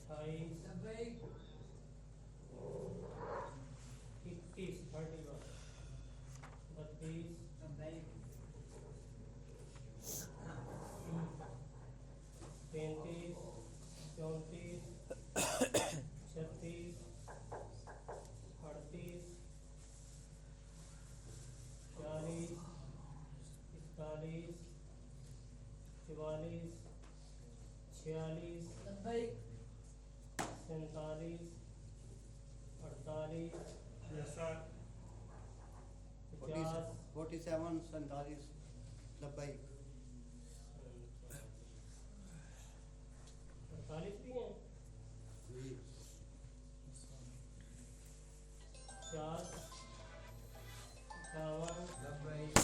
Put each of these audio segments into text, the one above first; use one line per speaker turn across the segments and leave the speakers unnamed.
28
لبیک
31 31 32
لبیک
33 34 36 38 40 41 44 46
لبیک
47 48
Yes, sir.
50
47 47 لبیک
48 بھی ہیں
جی
50 51
لبیک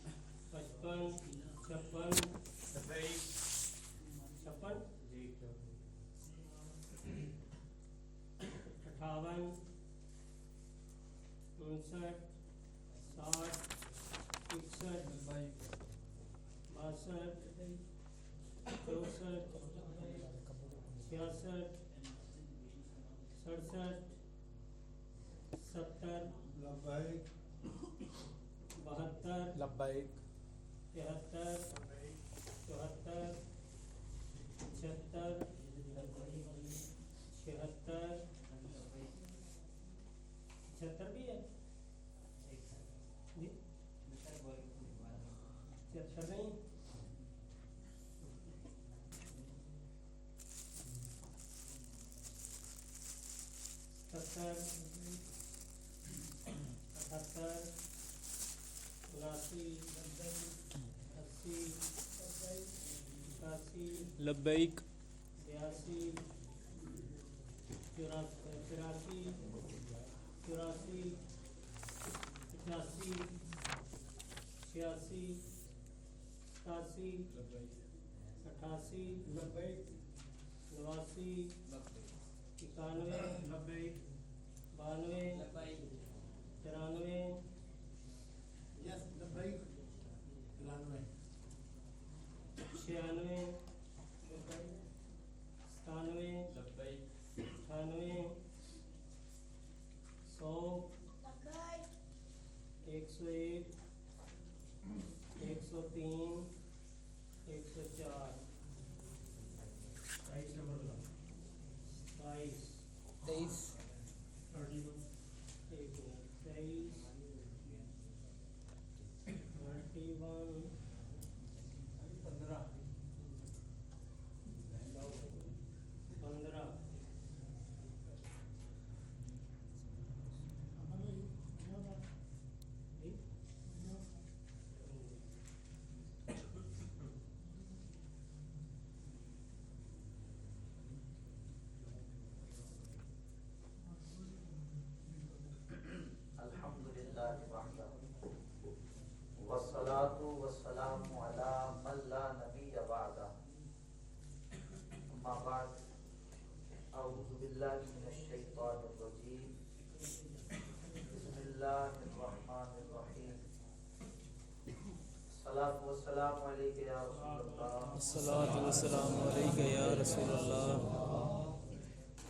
54 55 56
Labbaik.
56
جی
58 59 60 61
لبیک
62 64 66 67 70
لبیک
72
لبیک
73 74 75 76 76 بھی ہے جی 76 نہیں 70 78 79 80 81
لبیک
82 84 84 85 86 87 88
لبیک
89 91
لبیک
92
لبیک
93
یس لبیک 93
96 97
لبیک
98 100 101 103 104
22 نمبر کا
22
23
31
ایک منٹ 23 31
15
15 جی
الحمد لله وحده والصلاة والسلام على من لا نبي بعده أما بعد أعوذ بالله من الشيطان الرجيم بسم الله الرحمن الرحيم الصلاة والسلام عليك يا رسول الله
الصلاۃ والسلام علیک یا رسول اللہ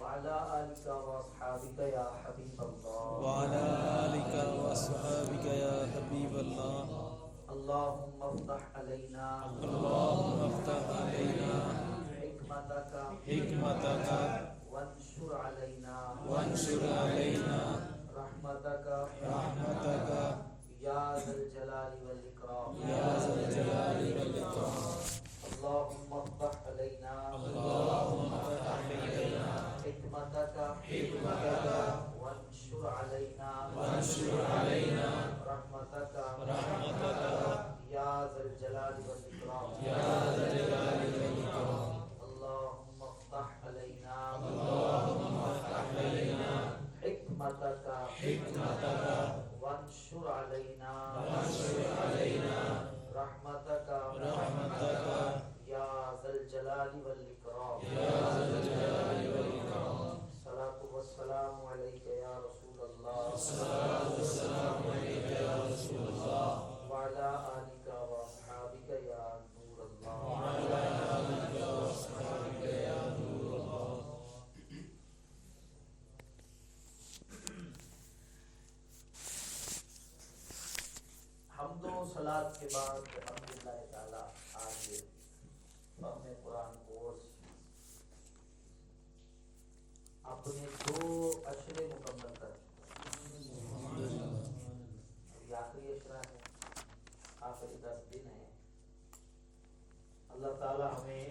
وعلى آلك وأصحابك يا حبيب الله
وعلى آلك وأصحابك يا حبيب الله
اللهم افتح علينا
اللهم افتح علينا
حكمتك
حكمتك
وانشر علينا
وانشر علينا
رحمتك
رحمتك
يا ذا الجلال والإكرام
يا ذا الجلال والإكرام
اللهم افتح علينا
اللهم افتح علينا
حكمتك
حكمتك
وانشر علينا
وانشر علينا
رحمتك
رحمتك
يا ذا الجلال والإكرام
يا ذا الجلال والإكرام
اللهم افتح علينا
اللهم افتح علينا
حكمتك
حكمتك
وانشر علينا
وانشر علينا
رحمتك
رحمتك
آیات کے بعد الحمدللہ تعالی آج فہم قرآن کورس اپنے 2 اشرے مکمل کر چکے ہیں۔ ابھی آخری اشرہ ہے، آخری 10 دن ہیں۔ اللہ تعالی ہمیں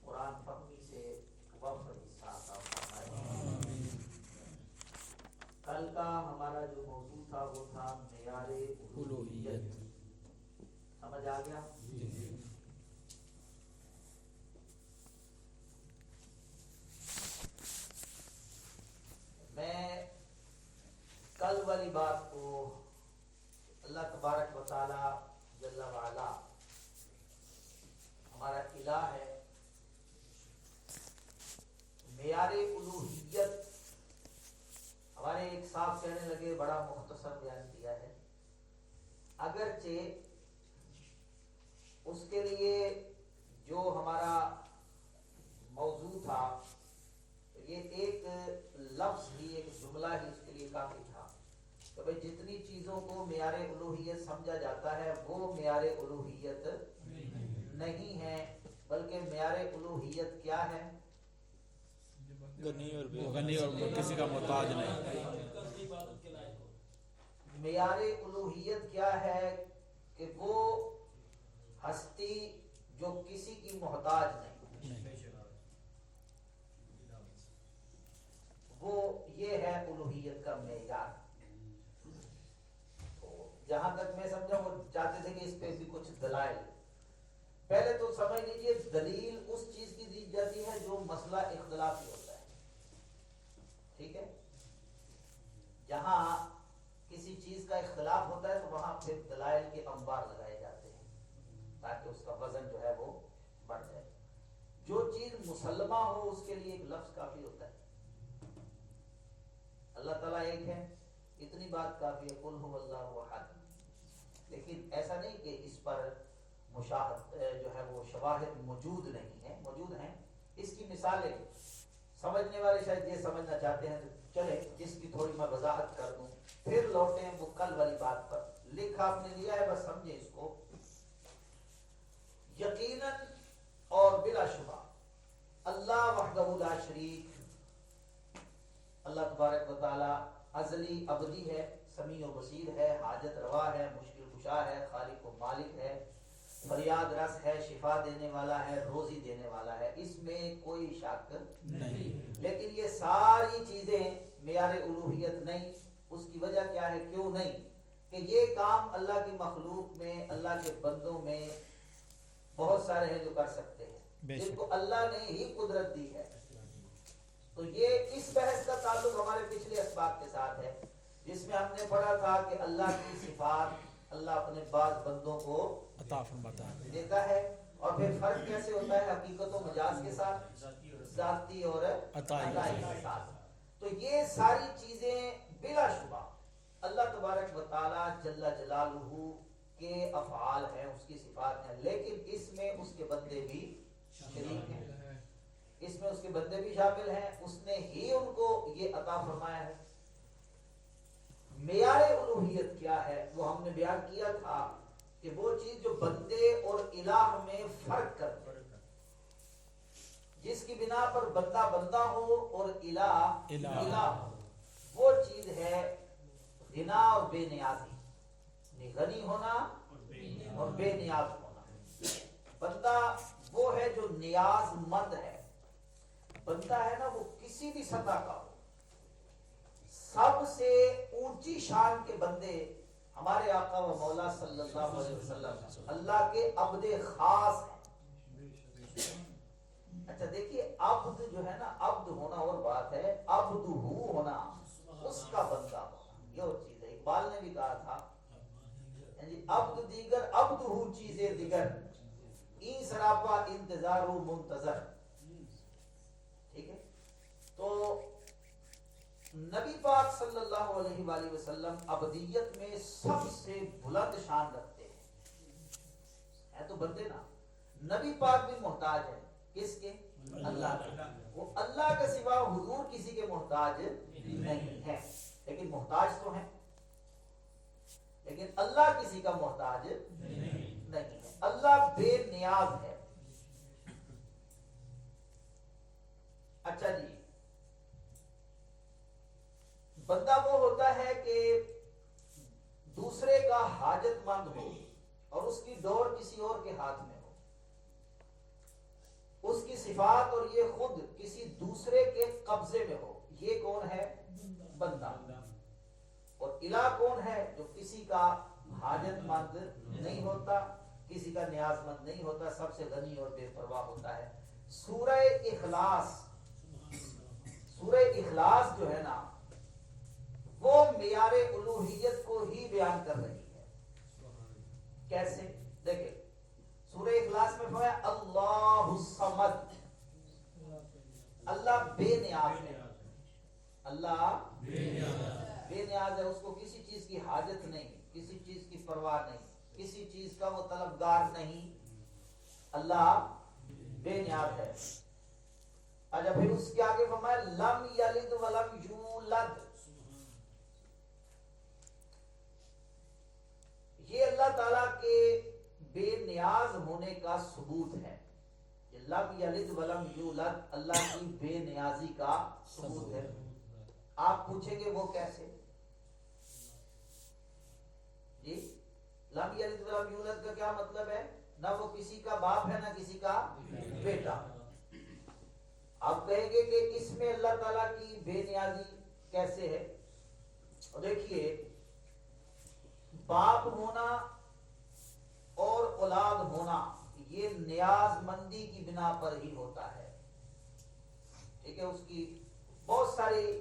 قرآن فہمی سے وفر حصہ عطا فرمائے۔ کل کا ہمارا جو موضوع تھا وہ تھا معیار الوہیت۔ سمجھ آ گیا؟ میں کل والی بات کو اللہ تبارک و تعالی جل وعلا ہمارا الہ ہے، معیار الوہیت ہمارے ایک صاحب کہنے لگے بڑا مختصر بیان کیا ہے، اگرچہ اس کے لیے جو ہمارا موضوع تھا یہ ایک لفظ ہی، ایک جملہ ہی اس کے لیے کافی تھا کہ بھئی جتنی چیزوں کو معیار الوہیت سمجھا جاتا ہے وہ معیار الوہیت نہیں ہے، بلکہ معیار الوہیت کیا ہے؟
غنی اور کسی کا محتاج نہیں۔
معیار الوہیت کیا ہے کہ وہ ہستی جو کسی کی محتاج نہیں، وہ یہ ہے الوہیت کا معیار۔ جہاں تک میں سمجھا وہ چاہتے تھے کہ اس پہ بھی کچھ دلائل، پہلے تو سمجھ لیجئے دلیل اس چیز کی دی جاتی ہے جو مسئلہ اختلافی ہوتا ہے، ٹھیک ہے؟ جہاں کسی چیز کا اختلاف ہوتا ہے تو وہاں پھر دلائل کے انبار لگائے جاتے ہیں تاکہ اس کا وزن جو ہے وہ بڑھ جائے۔ جو چیز مسلمہ ہو اس کے لیے ایک لفظ کافی ہوتا ہے۔ اللہ تعالیٰ ایک ہے، اتنی بات کافی ہے، قل هو اللہ احد۔ لیکن ایسا نہیں کہ اس پر مشاہد جو ہے وہ شواہد موجود نہیں ہیں، موجود ہیں۔ اس کی مثالیں سمجھنے والے شاید یہ سمجھنا چاہتے ہیں، چلے جس کی تھوڑی میں وضاحت کر دوں، پھر لوٹیں وہ کل والی بات پر۔ لکھا آپ نے لیا ہے، بس سمجھیں اس کو۔ یقیناً اور بلا شبہ اللہ وحدہ لا شریک، اللہ تبارک و تعالی ازلی ابدی ہے، سمیع و بصیر ہے، حاجت روا ہے، مشکل کشا ہے، خالق و مالک ہے، فریاد رس ہے، شفا دینے والا ہے، روزی دینے والا ہے، اس میں کوئی شک نہیں۔ لیکن یہ ساری چیزیں معیار الوہیت نہیں۔ اس کی وجہ کیا ہے؟ کیوں نہیں؟ کہ یہ کام اللہ کی مخلوق میں، اللہ کے بندوں میں بہت سارے ہیں جو کر سکتے ہیں، جن کو اللہ نے ہی قدرت دی ہے۔ تو یہ اس بحث کا تعلق ہمارے پچھلے اسباق کے ساتھ ہے، جس میں ہم نے پڑھا تھا کہ اللہ کی صفات اللہ اپنے بعض بندوں کو
عطا فرماتا ہے،
دیتا ہے، اور پھر فرق کیسے ہوتا ہے حقیقت و مجاز کے ساتھ، ذاتی اور عطائی کے ساتھ۔ تو یہ ساری چیزیں بلا شبہ اللہ تبارک و تعالی جل جلالہ کے افعال ہیں، اس کی صفات ہیں، لیکن اس میں اس کے بندے بھی شریک ہیں، اس میں اس کے بندے بھی شامل ہیں، اس نے ہی ان کو یہ عطا فرمایا ہے۔ معیار الوہیت کیا ہے وہ ہم نے بیان کیا تھا کہ وہ چیز جو بندے اور الہ میں فرق کرتی ہے، جس کی بنا پر بندہ بندہ ہو اور الہ ہو، وہ چیز ہے غنا اور بے نیازی، غنی ہونا اور بے نیاز ہونا۔ بندہ وہ ہے جو نیاز مند ہے، بندہ ہے نا وہ کسی بھی سطح کا ہو۔ سب سے اونچی شان کے بندے ہمارے آقا و مولا صلی اللہ علیہ وسلم اللہ کے عبد خاص ہیں۔ اچھا دیکھیے، عبد جو ہے نا، عبد ہونا اور بات ہے، عبد ہونا، اس کا بندہ ہونا یہ اور چیز ہے۔ اقبال نے بھی کہا تھا عبد دیگر عبد ہو چیزیں دیگر، این سراپا انتظار و منتظر۔ ٹھیک ہے، تو نبی پاک صلی اللہ علیہ وآلہ وسلم عبدیت میں سب سے بلند شان رکھتے ہیں تو بندے نا۔ نبی پاک بھی محتاج ہے کس کے؟ اللہ کے۔ وہ اللہ کے سوا حضور کسی کے محتاج نہیں ہے، لیکن محتاج تو ہیں۔ لیکن اللہ کسی کا محتاج نہیں ہے، اللہ بے نیاز ہے۔ اچھا جی، بندہ وہ ہوتا ہے کہ دوسرے کا حاجت مند ہو اور اس کی ڈور کسی اور کے ہاتھ میں ہو، اس کی صفات اور یہ خود کسی دوسرے کے قبضے میں ہو، یہ کون ہے؟ بندہ۔ اور الہ کون ہے؟ جو کسی کا حاجت مند نہیں ہوتا، کسی کا نیاز مند نہیں ہوتا، سب سے غنی اور بے پرواہ ہوتا ہے۔ سورہ اخلاص جو ہے نا، وہ معیار الوہیت کو ہی بیان کر رہی ہے۔ کیسے؟ دیکھیں سورہ اخلاص میں فرمایا اللہ الصمد، اللہ بے نیاز ہے، اللہ بے نیاز ہے، اس کو کسی چیز کی حاجت نہیں، کسی چیز کی پرواہ نہیں، کسی چیز کا وہ طلبگار نہیں، اللہ بے نیاز ہے۔ اچھا پھر اس کے آگے فرمایا لم یلد ولم یولد، یہ اللہ تعالیٰ کے بے نیاز ہونے کا ثبوت ہے۔ لم یلد ولم یولد اللہ کی بے نیازی کا ثبوت ہے۔ آپ پوچھیں گے وہ کیسے؟ جی لم یلد ولم یولد کا کیا مطلب ہے؟ نہ وہ کسی کا باپ ہے نہ کسی کا بیٹا۔ آپ کہیں گے کہ اس میں اللہ تعالیٰ کی بے نیازی کیسے ہے؟ اور دیکھیے باپ ہونا اور اولاد ہونا یہ نیاز مندی کی بنا پر ہی ہوتا ہے، ٹھیک ہے؟ اس کی بہت ساری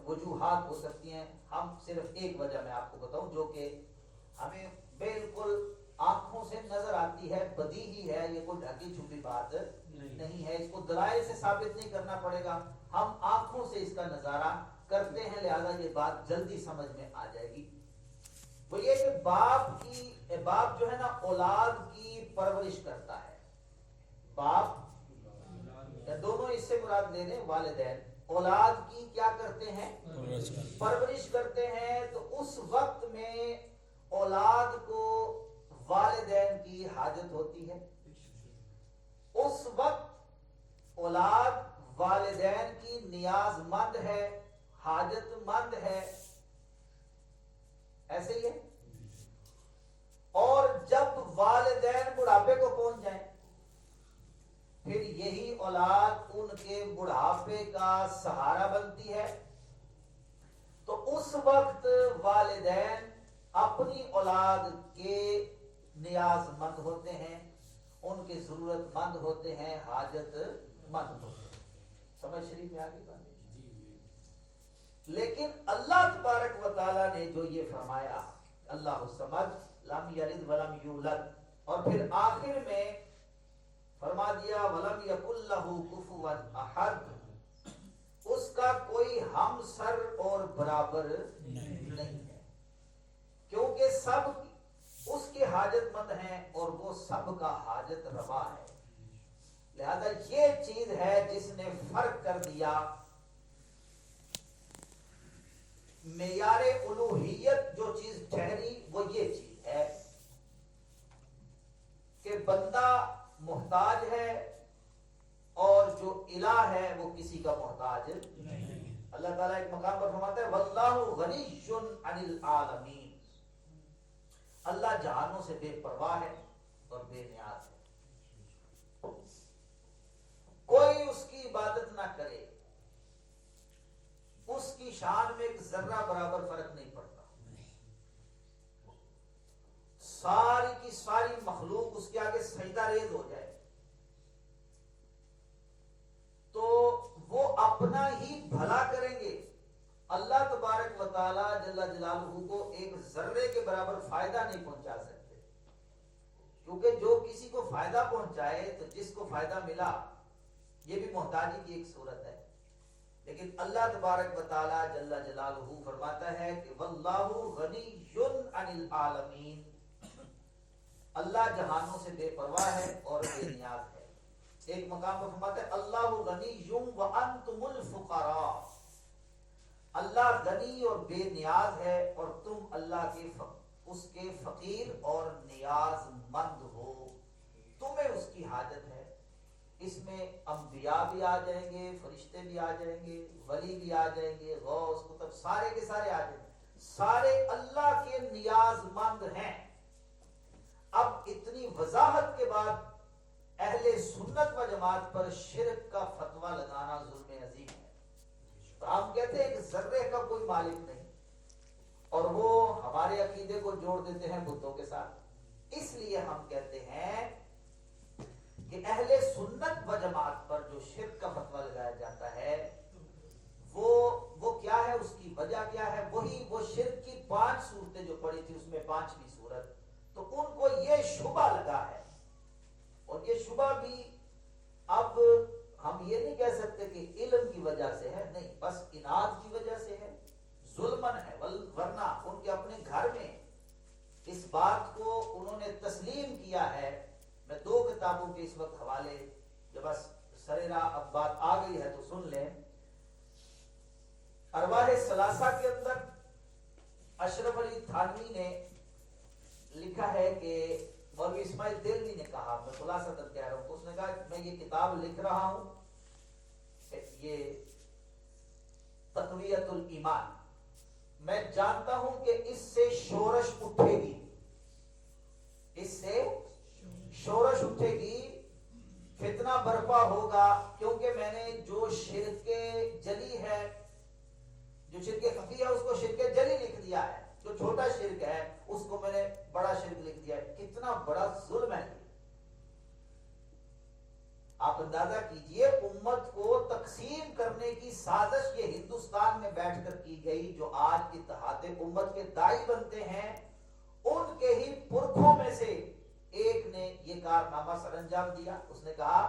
وجوہات ہو سکتی ہیں، ہم صرف ایک وجہ میں آپ کو بتاؤں جو کہ ہمیں بالکل آنکھوں سے نظر آتی ہے، بدیہی ہے، یہ کوئی ڈھکی چھپی بات نہیں ہے، اس کو دلائل سے ثابت نہیں کرنا پڑے گا، ہم آنکھوں سے اس کا نظارہ کرتے ہیں، لہذا یہ بات جلدی سمجھ میں آ جائے گی۔ وہ یہ کہ باپ جو ہے نا اولاد کی پرورش کرتا ہے، باپ یا دونوں اس سے مراد لے لیں، والدین اولاد کی کیا کرتے ہیں؟ پرورش کرتے ہیں۔ تو اس وقت میں اولاد کو والدین کی حاجت ہوتی ہے، اس وقت اولاد والدین کی نیاز مند ہے، حاجت مند ہے، ایسے ہی ہے۔ اور جب والدین بڑھاپے کو پہنچ جائیں پھر یہی اولاد ان کے بڑھاپے کا سہارا بنتی ہے، تو اس وقت والدین اپنی اولاد کے نیاز مند ہوتے ہیں، ان کے ضرورت مند ہوتے ہیں، حاجت مند ہوتے ہیں۔ سمجھ شریف میں آگے بات؟ لیکن اللہ تبارک و تعالیٰ نے جو یہ فرمایا اللہ الصمد لم یلد ولم یولد، اور پھر آخر میں فرما دیا ولم یکن لہ کفوا احد، اس کا کوئی ہم سر اور برابر نہیں ہے، کیونکہ سب اس کے حاجت مند ہیں اور وہ سب کا حاجت روا ہے۔ لہذا یہ چیز ہے جس نے فرق کر دیا معیار الوہیت، جو چیز ٹھہری وہ یہ چیز ہے کہ بندہ محتاج ہے اور جو الہ ہے وہ کسی کا محتاج نہیں۔ اللہ تعالیٰ ایک مقام پر فرماتا ہے واللہ غنی عن العالمین، اللہ جہانوں سے بے پرواہ ہے اور بے نیاز ہے، کوئی اس کی عبادت نہ کرے، اس کی شان میں ایک ذرہ برابر فرق نہیں پڑتا، ساری کی ساری مخلوق اس کے آگے سجدہ ریز ہو جائے تو وہ اپنا ہی بھلا کریں گے، اللہ تبارک و تعالی جل جلالہ کو ایک ذرے کے برابر فائدہ نہیں پہنچا سکتے، کیونکہ جو کسی کو فائدہ پہنچائے تو جس کو فائدہ ملا یہ بھی محتاجی کی ایک صورت ہے، لیکن اللہ تبارک و تعالی جل جلالہ فرماتا ہے کہ واللہ غنی عن العالمین، اللہ جہانوں سے بے پرواہ ہے اور بے نیاز ہے۔ ایک مقام پر فرماتا ہے اللہ غنی وانتم الفقراء، اللہ غنی اور بے نیاز ہے اور تم اللہ کے اس کے فقیر اور نیاز مند ہو، تمہیں اس کی حاجت ہے۔ اس میں انبیاء بھی آ جائیں گے، فرشتے بھی آ جائیں گے، ولی بھی آ جائیں گے، غوث کتب سارے کے سارے آ جائیں گے، سارے اللہ کے نیاز مند ہیں۔ اب اتنی وضاحت کے بعد اہل سنت و جماعت پر شرک کا فتویٰ لگانا ظلم عظیم ہے۔ تو ہم کہتے ہیں کہ ذرے کا کوئی مالک نہیں، اور وہ ہمارے عقیدے کو جوڑ دیتے ہیں بتوں کے ساتھ۔ اس لیے ہم کہتے ہیں کہ اہل سنت و جماعت پر جو شرک کا فتویٰ لگایا جاتا ہے وہ کیا ہے، اس کی وجہ کیا ہے؟ وہی وہ شرک کی 5 صورتیں جو پڑھی تھی، اس میں 5ویں صورت، تو ان کو یہ شبہ لگا ہے، اور یہ شبہ بھی اب ہم یہ نہیں کہہ سکتے کہ علم کی وجہ سے ہے، نہیں، بس اناد کی وجہ سے ہے، ظلمن ہے، ورنہ ان کے اپنے گھر میں اس بات کو انہوں نے تسلیم کیا ہے۔ میں 2 کتابوں کے اس وقت حوالے، جو بس سریرا اب بات آ گئی ہے تو سن لیں۔ ارواح ثلاثہ کے اندر اشرف علی تھانوی نے لکھا ہے کہ مولوی اسماعیل دہلوی نے کہا، میں خلاصتاً کہہ رہا ہوں، اس نے کہا کہ میں یہ کتاب لکھ رہا ہوں، یہ تقویت الایمان، میں جانتا ہوں کہ اس سے شورش اٹھے گی، اس سے شورش اٹھے گی، فتنہ برپا ہوگا، کیونکہ میں نے جو شرک جلی ہے، جو شرک خفی ہے، اس کو شرک جلی لکھ دیا ہے، جو چھوٹا شرک ہے اس کو میں نے بڑا شرک لکھ دیا ہے۔ کتنا بڑا ظلم ہے یہ! آپ اندازہ کیجئے، امت کو تقسیم کرنے کی سازش یہ ہندوستان میں بیٹھ کر کی گئی، جو آج اتحاد امت کے داعی بنتے ہیں، ان کے ہی پرکھوں میں سے ایک نے یہ کارنامہ سر انجام دیا۔ اس نے کہا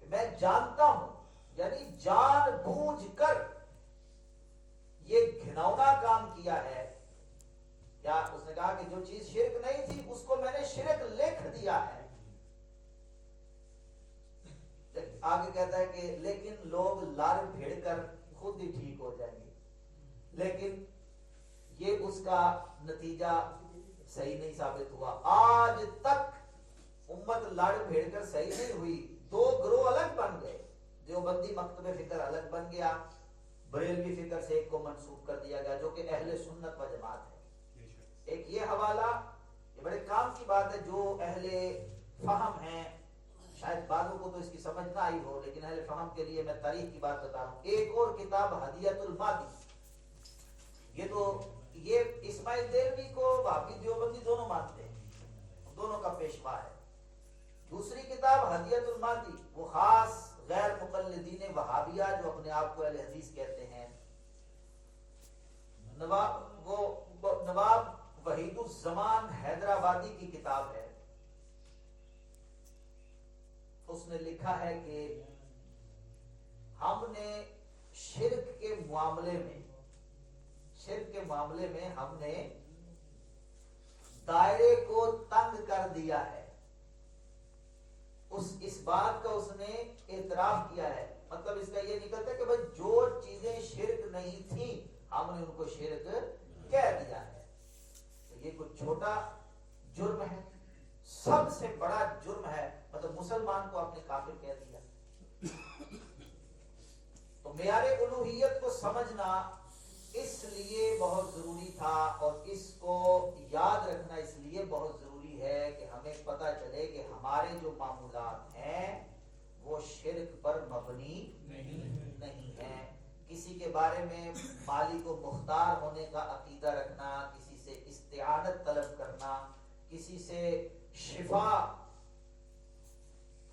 کہ میں جانتا ہوں، یعنی جان بوجھ کر یہ گھناؤنا کام کیا ہے، یا اس نے کہا کہ جو چیز شرک نہیں تھی اس کو میں نے شرک لکھ دیا ہے۔ آگے کہتا ہے کہ لیکن لوگ لار بھیڑ کر خود ہی ٹھیک ہو جائیں گے، لیکن یہ اس کا نتیجہ صحیح نہیں ثابت ہوا۔ آج تک امت لڑ بھیڑ کر صحیح نہیں ہوئی، 2 گروہ الگ بن گئے، دیوبندی مکتب فکر الگ بن گیا، بریلوی فکر سے ایک کو منسوخ کر دیا گیا، جو کہ اہل سنت و جماعت ہے۔ ایک یہ حوالہ، یہ بڑے کام کی بات ہے، جو اہل فہم ہیں، شاید بعضوں کو تو اس کی سمجھ نہ آئی ہو، لیکن اہل فہم کے لیے میں تاریخ کی بات بتا رہا ہوں۔ ایک اور کتاب ہدیت المادی، یہ اسماعیل دہلوی کو وہابی دیوبندی دونوں مانتے ہیں، دونوں کا پیشوا ہے۔ دوسری کتاب ہدیت المادی، وہ خاص غیر مقلدین وہابیہ جو اپنے آپ کو اہل حدیث کہتے ہیں، نواب وحید الزمان حیدرآبادی کی کتاب ہے۔ اس نے لکھا ہے کہ ہم نے شرک کے معاملے میں ہم نے دائرے کو تنگ کر دیا ہے۔ اس بات کا اس نے اعتراف کیا ہے، مطلب اس کا یہ نکلتا ہے کہ بھائی جو چیزیں شرک نہیں تھیں ہم نے ان کو شرک کہہ دیا ہے۔ تو یہ کوئی چھوٹا جرم ہے؟ سب سے بڑا جرم ہے، مطلب مسلمان کو آپ نے کافر کہہ دیا۔ تو معیار الوہیت کو سمجھنا اس لیے بہت ضروری تھا، اور اس کو یاد رکھنا اس لیے بہت ضروری ہے کہ ہمیں پتہ چلے کہ ہمارے جو معمولات ہیں وہ شرک پر مبنی نہیں ہیں۔ کسی کے بارے میں مالی کو مختار ہونے کا عقیدہ رکھنا، کسی سے استعانت طلب کرنا، کسی سے شفا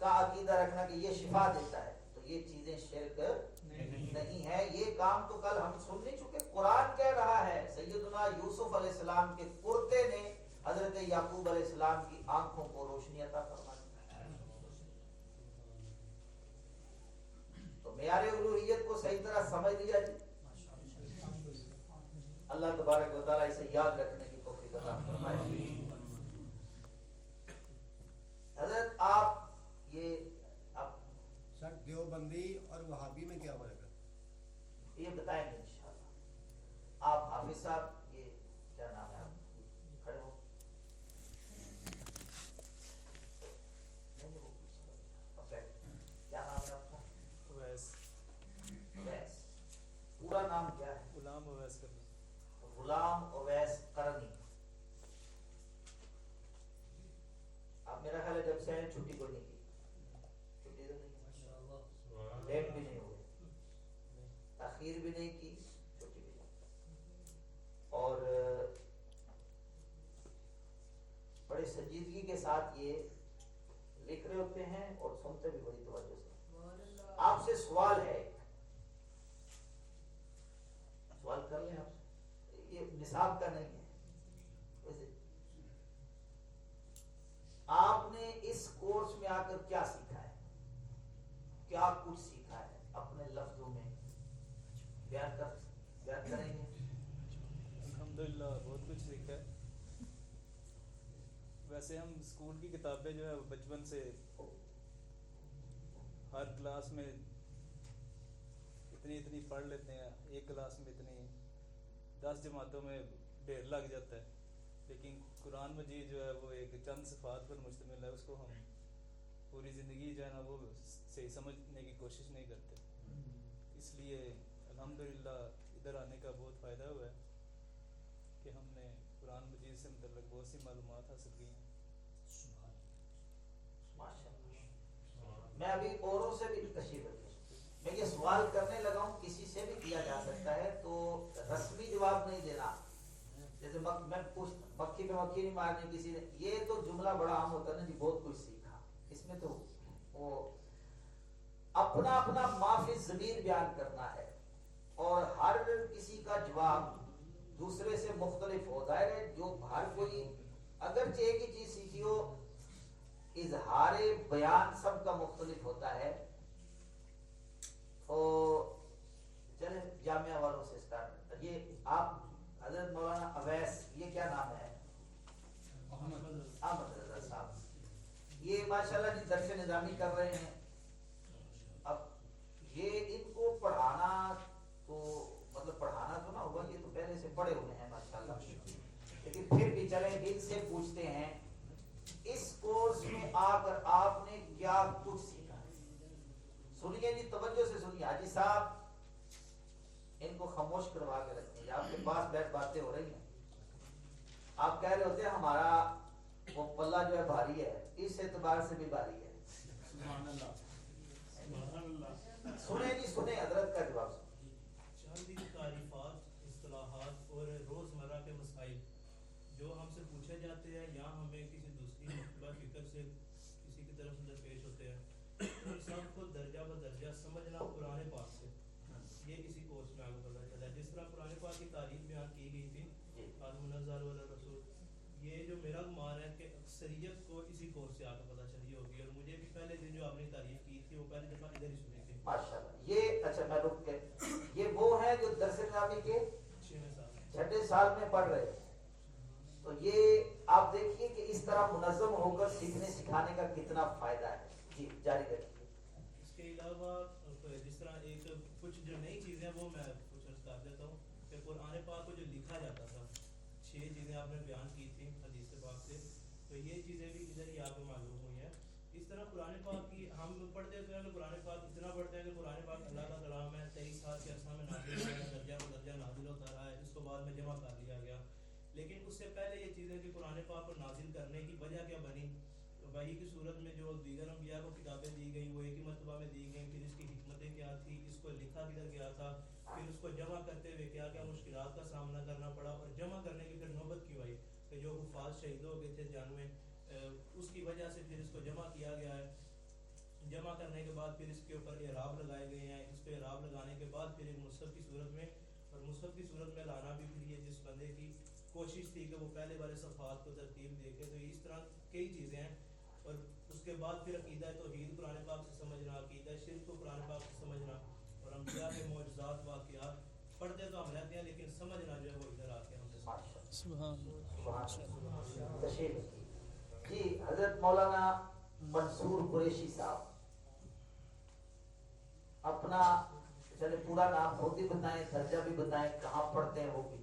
کا عقیدہ رکھنا کہ یہ شفا دیتا ہے، تو یہ چیزیں شرک نہیں ہے۔ یہ کام تو کل ہم سن نہیں چکے، قرآن کہہ رہا ہے سیدنا یوسف علیہ السلام کے کرتے نے حضرت یعقوب علیہ السلام کی آنکھوں کو روشنی عطا فرمائی۔ تو معیار الوہیت کو صحیح طرح سمجھ لیا جی۔ اللہ تبارک و تعالیٰ اسے یاد رکھنے کی توفیق عطا فرمائے۔ حضرت آپ یہ
سر دیوبندی اور وہابی میں کیا فرق ہے؟
یہ بتائیں گے انشاءاللہ۔ صاحب یہ کیا نام ہے آپ کھڑے ہو کیا نام ہے آپ کا
اویس
اویس پورا نام کیا ہے
غلام اویس کرنا
غلام اویس قرنی آپ میرا خیال ہے جب سے آئے چھٹی کو نہیں کی چھٹی تو نہیں لیٹ بھی نہیں ہوئے تاخیر بھی نہیں کی چھٹی بھی نہیں اور بڑے سنجیدگی کے ساتھ یہ لکھ رہے ہوتے ہیں اور سنتے بھی بڑی توجہ سے آپ سے سوال ہے سوال کر لیں آپ سے یہ نصاب کا نہیں ہے ویسے آپ نے اس کورس میں آ کر کیا سیکھا ہے کیا کچھ سیکھا ہے اپنے لفظوں میں بیان کریں گے
الحمدللہ بہت کچھ سیکھا ہے ویسے ہم اسکول کی کتابیں جو ہے بچپن سے ہر کلاس میں اتنی پڑھ لیتے ہیں ایک کلاس میں اتنی 10 جماعتوں میں ڈھیر لگ جاتا ہے لیکن قرآن مجید جو ہے وہ ایک چند صفات پر مشتمل ہے اس کو ہم پوری زندگی جو ہے نا وہ صحیح سمجھنے کی کوشش نہیں کرتے اس لیے الحمدللہ ادھر آنے کا بہت فائدہ ہوا ہے کہ ہم نے قرآن مجید سے متعلق بہت سی معلومات حاصل کی ہیں
میں ابھی اوروں سے بھی تشریف رکھوں میں یہ سوال کرنے لگا ہوں کسی سے بھی کیا جا سکتا ہے تو رسمی جواب نہیں دینا جیسے میں پوچھتا مکھی پہ مکھی نہیں مارنی کسی نے یہ تو جملہ بڑا عام ہوتا ہے نا جی بہت کچھ سیکھا اس میں تو وہ اپنا اپنا معافی ضمیر بیان کرنا ہے اور ہر کسی کا جواب دوسرے سے مختلف ہو ظاہر ہے جو ہر کوئی اگرچہ ایک ہی چیز سیکھی ہو اظہار بیان سب کا مختلف ہوتا ہے تو چلیں جامعہ والوں سے اسٹارٹ یہ آپ حضرت مولانا اویس یہ کیا نام ہے احمد رضا صاحب یہ ماشاءاللہ جی درس نظامی کر رہے ہیں اب یہ ان کو پڑھانا تو مطلب پڑھانا تو نہ ہوگا یہ تو پہلے سے پڑھے ہوئے ہیں ماشاءاللہ لیکن پھر بھی چلیں ان سے پوچھتے ہیں اس کورس میں آ کر آپ نے کیا کچھ سیکھا سنیے جی توجہ سے سنیے حاجی صاحب ان کو خاموش کروا کے رکھیں آپ کے پاس بیٹھ باتیں ہو رہی ہیں آپ کہہ رہے ہوتے ہیں ہمارا وہ پلہ جو ہے بھاری ہے اس اعتبار سے بھی بھاری ہے سنیں جی سنیں حضرت کا جواب
چند تعریفات اصطلاحات اور روزمرہ کے مسائل جو ہم سے پوچھے جاتے ہیں یا ہمیں کسی دوسری مطلبہ فکر سے کسی کی طرف سے درپیش ہوتے ہیں ان سب کو درجہ بدرجہ سمجھنا قرآن پاک سے یہ اسی کورس میں آگے پتہ چلا ہے جس طرح قرآن پاک کی تعریف بیان کی گئی تھی المنزل والرسول یہ جو میرا گمان ہے کہ اکثریت کو اسی کورس سے آگے پتہ چلی ہوگی اور مجھے بھی پہلے دن جو آپ نے تعریف کی تھی وہ پہلی دفعہ ادھر ہی سنی تھی
ماشاءاللہ یہ اچھا میں رک کے یہ وہ ہیں جو درس نظامی کے 6 سال میں پڑھ رہے تو یہ آپ دیکھیے کہ اس طرح منظم ہو کر سیکھنے سکھانے کا کتنا فائدہ ہے جی جاری رکھیے
اس کے علاوہ جس طرح ایک کچھ جو نئی چیزیں وہ میں کچھ عرض کر دیتا ہوں کہ قرآن پاک کو جو لکھا جاتا تھا 6 چیزیں آپ نے بیان کی تھیں حدیث پاک سے تو یہ چیزیں بھی ادھر ہی آپ کو معلوم ہوئی ہیں اس طرح قرآن پاک کی ہم پڑھتے ہیں کہ قرآن پاک اتنا پڑھتے ہیں کہ قرآن پاک اللہ کا کلام ہے 23 سال کے عرصہ میں نازل ہوا ہے درجہ بدرجہ نازل ہوتا رہا ہے اس کو بعد میں جمع کر لیا گیا لیکن اس سے پہلے یہ چیزیں کہ قرآن پاک کو نازل کرنے کی وجہ کیا بنی وحی کی صورت میں جو دیگر انبیاء کو کتابیں دی گئی وہ ایک ہی مرتبہ میں دی گئی پھر اس کی حکمتیں کیا تھی اس کو لکھا کدھر گیا تھا پھر اس کو جمع کرتے ہوئے کیا کیا مشکلات کا سامنا کرنا پڑا اور جمع کرنے کی پھر نوبت کیوں آئی کہ جو حفاظ شہید ہو گئے تھے جان میں اس کی وجہ سے پھر اس کو جمع کیا گیا ہے جمع کرنے کے بعد پھر اس کے اوپر اعراب لگائے گئے ہیں اس پہ اعراب لگانے کے بعد پھر ایک مصحف کی صورت میں اور مصحف کی صورت میں لانا بھی پھر یہ جس بندے کی کوشش تھی کہ وہ پہلے والے صفحات کو ترتیب دیکھے تو اس طرح کئی چیزیں ہیں اور اس کے بعد پھر عقیدہ توحید قرآن پاک سے سمجھنا عقیدہ شرک کو قرآن پاک سے سمجھنا اور انبیاء کے معجزات واقعات پڑھتے تو ہم رہتے ہیں لیکن سمجھنا جو ہے وہ ادھر آ کے ہم سے
سبحان
جی حضرت مولانا منصور قریشی صاحب اپنا چلے پورا نام خود بھی بتائیں درجہ بھی بتائیں کہاں پڑھتے ہیں وہ بھی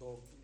2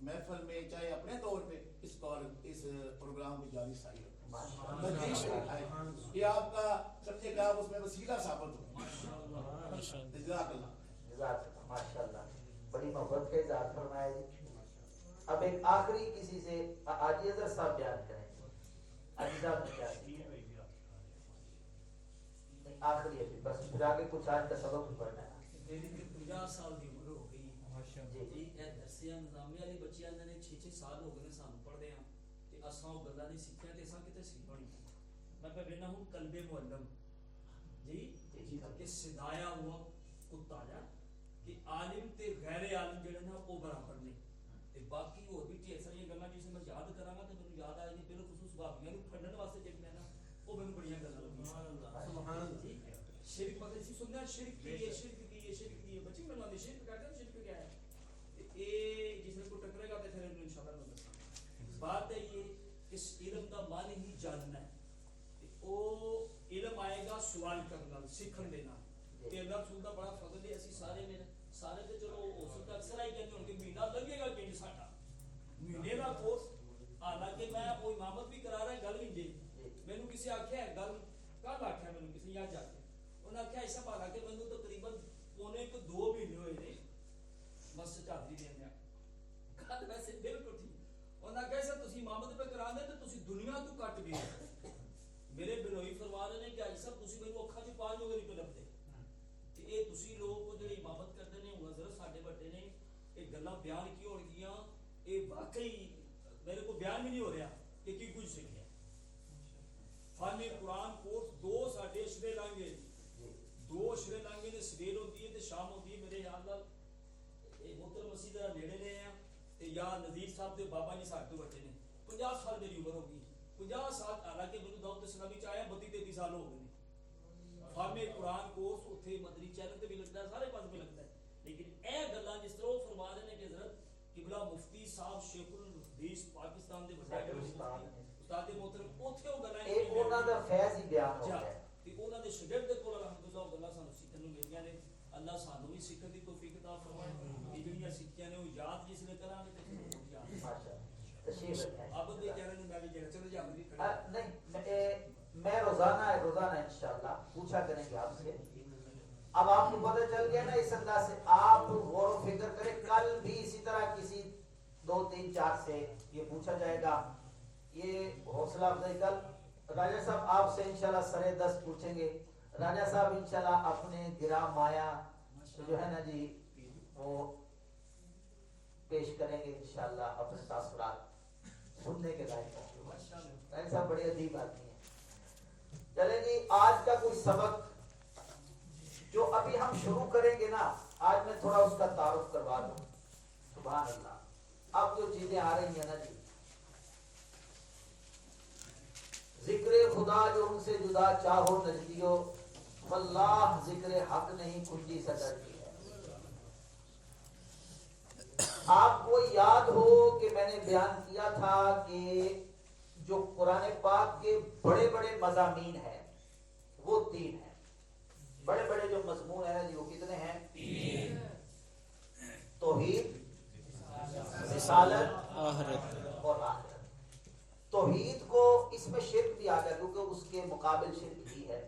محفل میں چاہے اپنے طور پہ اس پروگرام کی جاری ساری یہ آپ کا سمجھے کہ آپ اس میں وسیلہ ثابت ہو. جزاک اللہ.
ماشاء اللہ بڑی محبت کا اظہار فرمایا جی. اب ایک آخری کسی سے آجی اظہر صاحب بیان کریں. آجی صاحب نے کیا آخری ابھی بس پھر آگے کچھ آج کا سبق پڑھنا ہے.
میری 50 سال کی عمر ہو گئی جی. درسیاں نظامی والی بچیاں نے 6-6 سال ہو گئے سانو پڑھدے ہاں تے اساں او گلاں نہیں سیکھیاں تے اساں کتے سیکھنی. میں پہ بینا ہوں قلب معلم جی کہ صدایا ہوا کتا جا کہ عالم تے غیر عالم جڑے نا او برابر نے. تے باقی اور بھی ڈھیر ساری گلاں جس میں یاد کراں گا تے مینوں یاد آئے گی بالخصوص بھابیاں نوں پھڑن واسطے جڑیاں نا او مینوں بڑیاں گلاں لگیاں. سبحان اللہ. شرک پتہ سی سننا شرک کی ہے شرک کی ہے بچی میں نے شرک کہتے ہیں شرک کیا ہے اے جس نے کو ٹکرے گا تے پھر انشاءاللہ میں دساں. بات ہے یہ کہ علم دا معنی ہی جاننا ہے. او علم آئے گا سوال کرنا سیکھن دینا تے اللہ رسول دا بڑا فضل ہے. اسی سارے تے چلو ہو سکتا اکثر آئی کہتے ہوں کہ مہینہ لگے گا کہ ساڈا مہینے دا کورس. حالانکہ میں وہ امامت بھی کرا رہا ہے گل نہیں جی مینوں کسی آکھیا ہے گل کل آکھیا مینوں کسی یاد جا کے انہاں آکھیا ایسا پالا کہ مینوں تقریباً 1.5-2 مہینے ہوئے نے مسجد چادری دیندے گل ویسے بالکل ٹھیک. انہاں آکھیا ایسا تسی امامت پہ کرا دے تے تسی دنیا تو کٹ گئے. میرے بنوئی فرما رہے ہیں کہ آج صاحب تسی مینوں اکھاں چ پانی ہو گئی پہ لبدے تے اے تسی لوگ کو جڑی امامت کردے نے حضرت ساڈے بڑے نے اے گلاں بیان کی ہون گیاں اے واقعی میرے کو بیان بھی نہیں ہو رہا کہ کی کچھ سیکھیا. فن قرآن کورس 2 ساڈے شرے لانگے 2 شرے لانگے نے سویر ہوتی ہے تے شام ہوتی ہے. میرے خیال نال اے محترم مسجد دا نیڑے نے ہیں تے یا نذیر صاحب دے بابا جی ساڈے تو بچے نے 50 سال میری عمر ہوگی 50 سال. حالانکہ مینوں دعوت اسلامی چ آیا 32-33 سال ہو گئے. فن قرآن کورس اتنے مدنی چینل تے بھی لگتا ہے سارے پاس بھی لگتا ہے. لیکن اے گلاں جس طرح وہ فرما رہے ہیں کہ حضرت قبلہ مفتی صاحب شیخ الحدیث پاکستان دے بڑے استاد محترم اوتھے او گلاں
اے انہاں دا فیض ہی بیان ہو گیا
تے انہاں دے شاگرد کول الحمدللہ او گلاں سانو سیکھن نوں ملیاں نے. اللہ سانو بھی سیکھن دی توفیق عطا فرمائے. یہ جڑیاں سیکھیاں نے او یاد جس نے کراں گے تے یاد
ماشاءاللہ تشریف رکھیں.
اب دے کہہ رہے ہیں میں بھی کہہ رہا چلو جی ہم بھی
نہیں میں روزانہ انشاءاللہ پوچھا کریں گے آپ سے. اب آپ کو پتہ چل گیا نا اس انداز سے آپ غور و فکر کریں. کل بھی اسی طرح کسی 2-3-4 سے یہ پوچھا جائے گا. یہ حوصلہ افزائی کل راجہ صاحب آپ سے انشاءاللہ سرے 10 پوچھیں گے. راجہ صاحب انشاءاللہ اپنے گرام مایا جو ہے نا جی وہ پیش کریں گے انشاءاللہ اپنے تاثرات سننے کے لائق. ایسا بڑی عجیب آدمی ہے. چلیں جی آج کا کوئی سبق جو ابھی ہم شروع کریں گے نا آج میں تھوڑا اس کا تعارف کروا دوں. سبحان اللہ. اب جو چیزیں آ رہی ہیں نا جی ذکر خدا جو ان سے جدا چاہو نجدیو واللہ ذکر حق نہیں کنجی سٹرتی ہے. آپ کو یاد ہو کہ میں نے بیان کیا تھا کہ جو قرآن پاک کے بڑے بڑے مضامین ہیں وہ 3 ہیں. بڑے بڑے جو مضمون ہیں وہ کتنے ہیں؟ 3. توحید، رسالت اور آخرت. توحید کو اس میں شرک بھی آ گیا کیونکہ اس کے مقابل شرک بھی ہے.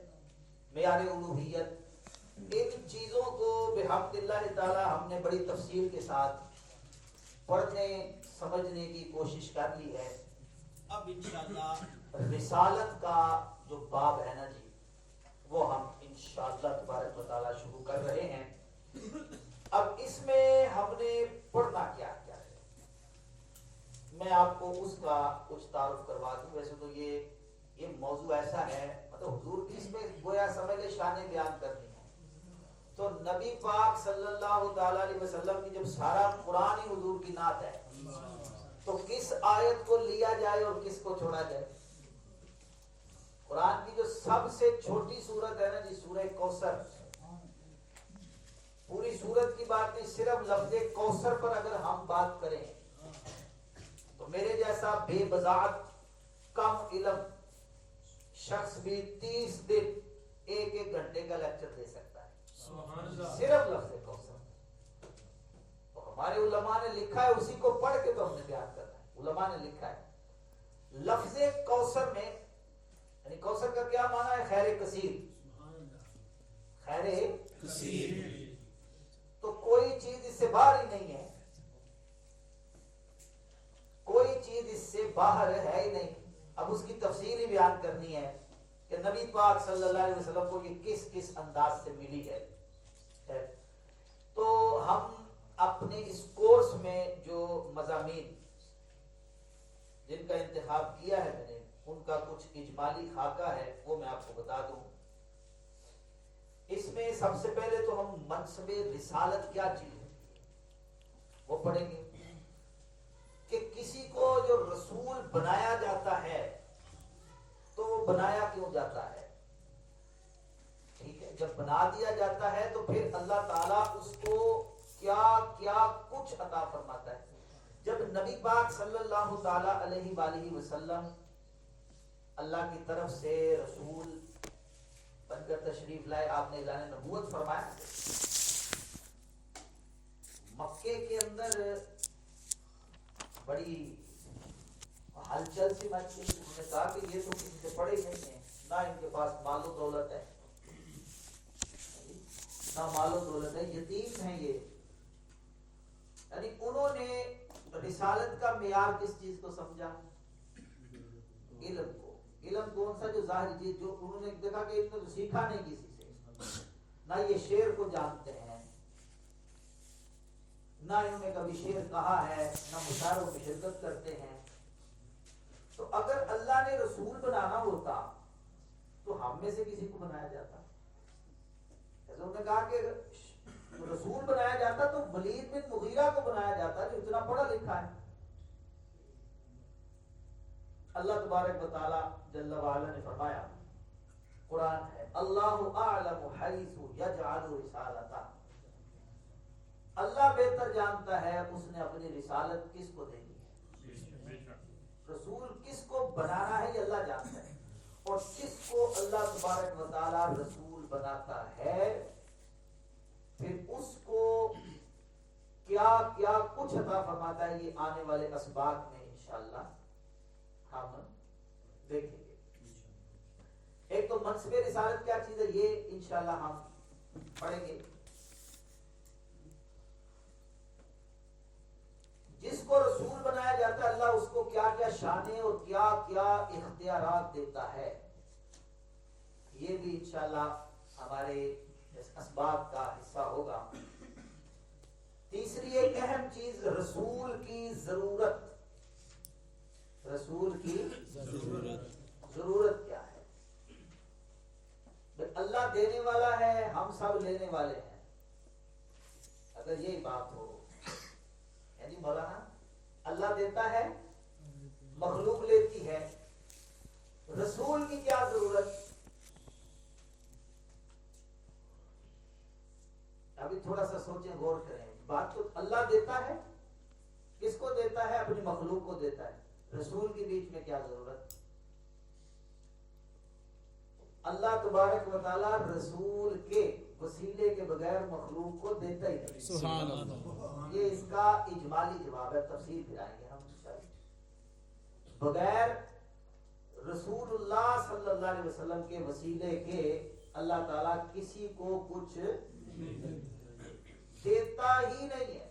معیار الوہیت ان چیزوں کو بحمد اللہ تعالی ہم نے بڑی تفصیل کے ساتھ پڑھنے سمجھنے کی کوشش کر لی ہے. اب انشاءاللہ رسالت کا جو باب ہے نا جی وہ ہم انشاءاللہ تبارک و تعالی شروع کر رہے ہیں. اب اس میں ہم نے پڑھنا کیا کیا ہے میں آپ کو اس کا کچھ تعارف کروا دوں. ویسے تو یہ موضوع ایسا ہے مطلب حضور کی اس میں گویا سمجھ لے شان بیان کرنی ہے. تو نبی پاک صلی اللہ تعالی علیہ وسلم کی جب سارا قرآن ہی حضور کی نعت ہے تو کس آیت کو لیا جائے اور کس کو چھوڑا جائے؟ قرآن کی جو سب سے چھوٹی سورت ہے نا جی سورہ کوثر. پوری سورت کی بات نہیں صرف لفظ کوثر پر اگر ہم بات کریں تو میرے جیسا بے بضاعت کم علم شخص بھی 30 دن 1 گھنٹے کا لیکچر دے سکتا ہے صرف لفظ کوثر. ہمارے علماء نے لکھا ہے، اسی کو پڑھ کے تو ہم نے بیان کرنا ہے. علماء نے لکھا ہے لفظ کوثر میں، یعنی کوثر کا کیا معنی ہے؟ خیر کثیر. خیر کثیر تو کوئی چیز اس سے باہر ہی نہیں ہے، کوئی چیز اس سے باہر ہے ہی نہیں. اب اس کی تفصیل ہی بیان کرنی ہے کہ نبی پاک صلی اللہ علیہ وسلم کو یہ کس کس انداز سے ملی ہے. تو ہم اپنے اس کورس میں جو مضامین جن کا انتخاب کیا ہے میں نے، ان کا کچھ اجمالی خاکہ ہے، وہ میں آپ کو بتا دوں. اس میں سب سے پہلے تو ہم منصب رسالت کیا چیز ہے وہ پڑھیں گے، کہ کسی کو جو رسول بنایا جاتا ہے تو وہ بنایا کیوں جاتا ہے. ٹھیک ہے، جب بنا دیا جاتا ہے تو پھر اللہ تعالیٰ اس کو کیا کیا کچھ عطا فرماتا ہے. جب نبی پاک صلی اللہ تعالی علیہ وآلہ وسلم اللہ کی طرف سے رسول بن کر تشریف لائے، آپ نے اعلان نبوت فرمایا. مکے کے اندر بڑی ہلچل سی مچ گئی. انہوں نے کہا کہ یہ تو کسی سے پڑے ہی نہیں ہیں، نہ ان کے پاس مال و دولت ہے، نہ مال و دولت ہے، یتیم ہیں یہ. یعنی انہوں نے رسالت کا معیار کس چیز کو سمجھا؟ علم کو. علم کون سا؟ جو ظاہری چیز، جو انہوں نے دیکھا کہ انہوں نے سیکھا نہیں کسی سے، نہ یہ شعر کو جانتے ہیں، نہ انہوں نے کبھی شعر کہا ہے، نہ مشاعروں میں شرکت کرتے ہیں. تو اگر اللہ نے رسول بنانا ہوتا تو ہم میں سے کسی کو بنایا جاتا. جیسے انہوں نے کہا کہ رسول بنایا جاتا تو ولید بن مغیرہ کو بنایا جاتا جو اتنا پڑھا لکھا ہے. اللہ تبارک و تعالی جل وعلا نے فرمایا، قرآن ہے، اللہ اعلم حیث یجعل رسالتہ، اللہ بہتر جانتا ہے اس نے اپنی رسالت کس کو دینی ہے. رسول کس کو بنانا ہے یہ اللہ جانتا ہے، اور کس کو اللہ تبارک و تعالی رسول بناتا ہے پھر اس کو کیا کیا کچھ عطا فرماتا ہے، یہ آنے والے اسباق میں انشاءاللہ ہم دیکھیں گے. ایک تو منصب رسالت کیا چیز ہے یہ انشاءاللہ ہم پڑھیں گے. جس کو رسول بنایا جاتا ہے اللہ اس کو کیا کیا شانیں اور کیا کیا اختیارات دیتا ہے، یہ بھی انشاءاللہ ہمارے اس اسباق کا حصہ ہوگا. تیسری ایک اہم چیز رسول کی ضرورت. رسول کی ضرورت کیا ہے؟ اللہ دینے والا ہے، ہم سب لینے والے ہیں. اگر یہی بات ہو، یعنی مولانا اللہ دیتا ہے، مخلوق لیتی ہے، رسول کی کیا ضرورت؟ ابھی تھوڑا سا سوچیں، غور کریں. بات تو اللہ دیتا ہے، کس کو دیتا ہے؟ اپنی مخلوق کو دیتا ہے. رسول کے بیچ میں کیا ضرورت؟ اللہ تبارک و تعالی رسول کے وسیلے کے بغیر مخلوق کو دیتا ہی نہیں.
سبحان اللہ.
یہ اس کا اجمالی جواب ہے، تفصیل پھر آئیں گے ہم. بغیر رسول اللہ صلی اللہ علیہ وسلم کے وسیلے کے اللہ تعالیٰ کسی کو کچھ دیتا ہی نہیں ہے.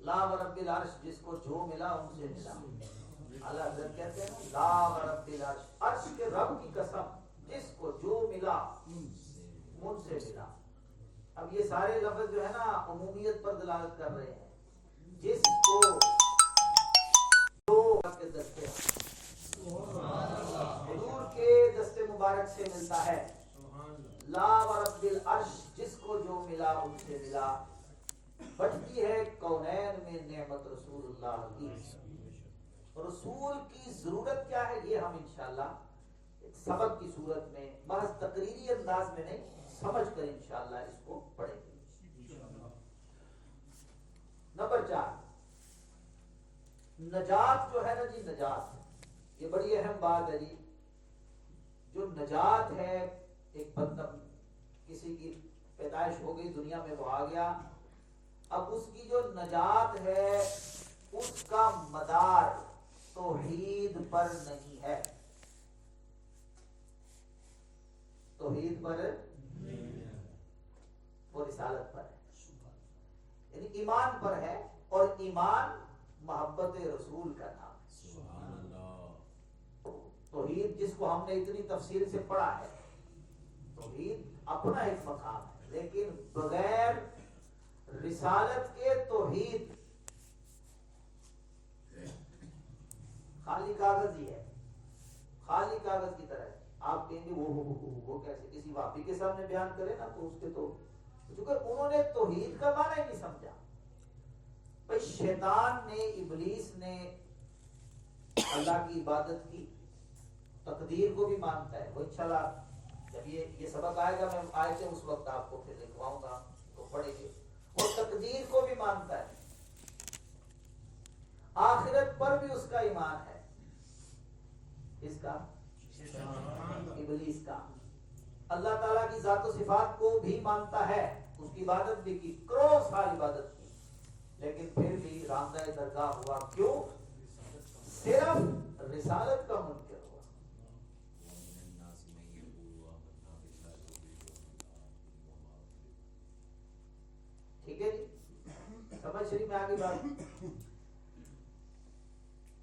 لا ورب العرش، جس کو جو ملا ان سے ملا. اللہ حضرت کہتے ہیں لا ورب العرش، عرش کے رب کی قسم، جس کو جو ملا ان سے ملا. اب یہ سارے لفظ جو ہے نا عمومیت پر دلالت کر رہے ہیں. جس کو جو کے دستے حضور کے دستے مبارک سے ملتا ہے. لا ورب العرش، جس کو جو ملا ان سے ملا. بچتی ہے کونین میں نعمت رسول اللہ کی. رسول کی ضرورت کیا ہے یہ ہم انشاءاللہ ایک سبق کی صورت میں محض تقریری انداز میں نہیں، سمجھ کر انشاءاللہ اس کو پڑھیں گے. نمبر 4، نجات جو ہے نا جی، نجات یہ بڑی اہم بات ہے جی. جو نجات ہے ایک بندہ کسی کی پیدائش ہو گئی, دنیا میں وہ آ گیا. اب اس کی جو نجات ہے اس کا مدار توحید پر نہیں ہے, توحید پر وہ رسالت پر ہے, یعنی ایمان پر ہے. اور ایمان محبت رسول کا نام ہے. توحید جس کو ہم نے اتنی تفصیل سے پڑھا ہے, توحید اپنا ایک مقام ہے, لیکن بغیر رسالت کے توحید خالی کاغذ ہی ہے, خالی کاغذ کی طرح ہے. آپ کہیں گے وہ کیسے کسی واپی کے سامنے بیان کرے نا, تو اس کے تو کیونکہ انہوں نے توحید کا معنی ہی نہیں سمجھا. بھائی شیطان نے, ابلیس نے اللہ کی عبادت کی, تقدیر کو بھی مانتا ہے. وہ انشاءاللہ جب یہ سبق آئے گا میں آیتیں اس وقت آپ کو پھر لکھواؤں گا تو پڑھیں گے. وہ تقدیر کو بھی مانتا ہے, آخرت پر بھی اس کا ایمان ہے. اس کا ابلیس کا. اللہ تعالیٰ کی ذات و صفات کو بھی مانتا ہے, اس کی عبادت بھی کی, کروڑ سال عبادت کی, لیکن پھر بھی راندہ درگاہ ہوا. کیوں؟ صرف رسالت کا منکر ہوا. ٹھیک ہے جی, سمجھ شریف میں آگے بات.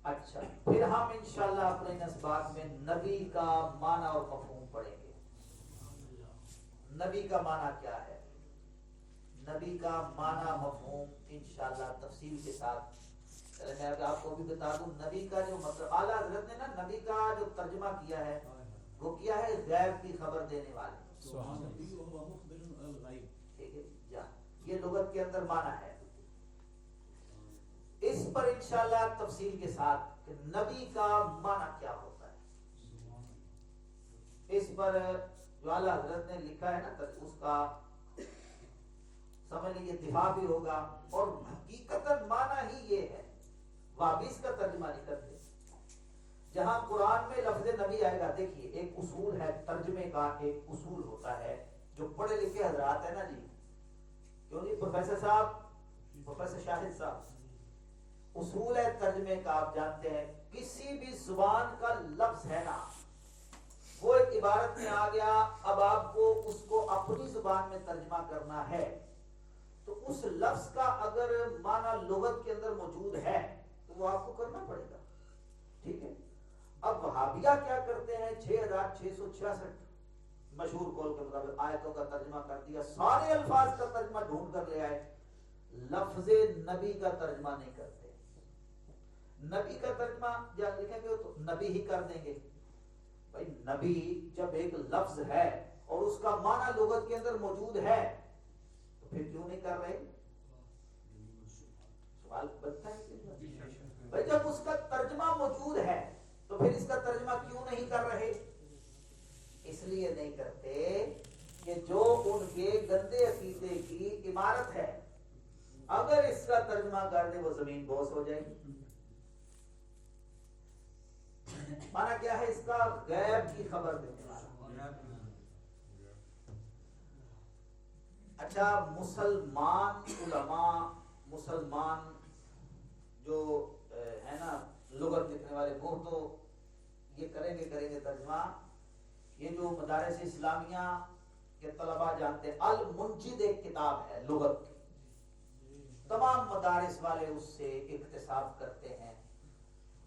اچھا, پھر ہم انشاءاللہ اپنے نسبات میں نبی کا معنی اور مفہوم پڑھیں گے. نبی کا معنی کیا ہے, نبی کا معنی مفہوم انشاءاللہ تفصیل کے ساتھ. چلے میں آپ کو بھی بتا دوں, نبی کا جو مطلب اعلیٰ حضرت نے نا نبی کا جو ترجمہ کیا ہے وہ کیا ہے غیب کی خبر دینے والے. ٹھیک ہے, یہ لغت کے اندر معنی ہے. اس پر انشاءاللہ تفصیل کے ساتھ کہ نبی کا معنی کیا ہوتا ہے, اس پر جو اعلیٰ حضرت نے لکھا ہے نا اس کا سمجھ لیجیے دفاع بھی ہوگا. اور حقیقتاً معنی ہی یہ ہے, وابیس کا ترجمہ نہیں کرتے. جہاں قرآن میں لفظ نبی آئے گا, دیکھیے ایک اصول ہے ترجمے کا, ایک اصول ہوتا ہے جو پڑھے لکھے حضرات ہیں نا جی, کیوں نہیں پروفیسر صاحب, پروفیسر شاہد صاحب, اصول ہے ترجمے کا آپ جانتے ہیں. کسی بھی زبان کا لفظ ہے نا, وہ ایک عبارت میں آ گیا, اب آپ کو اس کو اپنی زبان میں ترجمہ کرنا ہے تو اس لفظ کا اگر معنی لغت کے اندر موجود ہے تو وہ آپ کو کرنا پڑے گا. ٹھیک ہے. اب وہابیہ کیا کرتے ہیں, 6666 مشہور قول کے مطابق آیتوں کا ترجمہ کر دیا, سارے الفاظ کا ترجمہ ڈھونڈ کر لے آئے, لفظ نبی کا ترجمہ نہیں کرتے. نبی کا ترجمہ جب لکھیں گے تو نبی ہی کر دیں گے. بھائی نبی جب ایک لفظ ہے اور اس کا معنی لغت کے اندر موجود ہے تو پھر کیوں نہیں کر رہے؟ سوال بنتا ہے. بھائی جب اس کا ترجمہ موجود ہے تو پھر اس کا ترجمہ کیوں نہیں کر رہے؟ اس لیے نہیں کرتے کہ جو ان کے گندے عقیدے کی عمارت ہے, اگر اس کا ترجمہ کر دے وہ زمین بوس ہو جائے گی. مانا کیا ہے اس کا, غیب کی خبر دینے والا. اچھا, مسلمان علماء, مسلمان جو ہے نا لغت لکھنے والے, وہ تو یہ کریں گے ترجمہ. یہ جو مدارس اسلامیہ کے طلباء جانتے ہیں, المنجد ایک کتاب ہے لغت کی, تمام مدارس والے اس سے اقتصاب کرتے ہیں.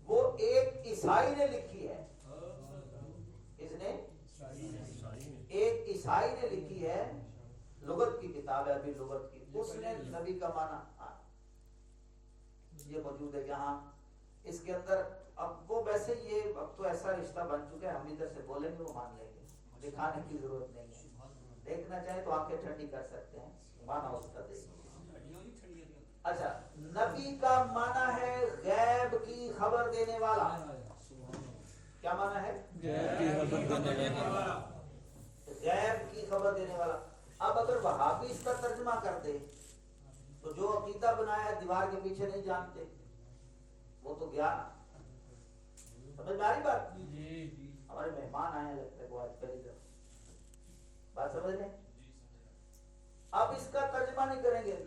وہ ایک عیسائی نے لکھی ہے, اس نے ایک عیسائی نے لکھی ہے, لغت کی کتاب ہے ابھی لغت کی. اس نے نبی کا معنی یہ موجود ہے یہاں اس کے اندر. اب وہ ویسے یہ اب تو ایسا رشتہ بن چکا ہے, ہم ادھر سے بولیں گے وہ مان لیں گے, دکھانے کی ضرورت نہیں ہے. دیکھنا چاہیں تو آنکھیں ٹھنڈی کر سکتے ہیں, معنی اس کا دیکھ. اچھا, نبی کا معنی ہے غیب کی خبر دینے والا. کیا معنی ہے؟ غیب کی خبر دینے والا. اب اگر وہابی اس کا ترجمہ کر دے تو جو عقیدہ بنایا ہے دیوار کے پیچھے نہیں جانتے, وہ تو گیا. سمجھ میں آ رہی بات؟ ہمارے مہمان آئے ہیں, لگتا ہے وہ آج پہلی دفعہ بات سمجھ رہے ہیں.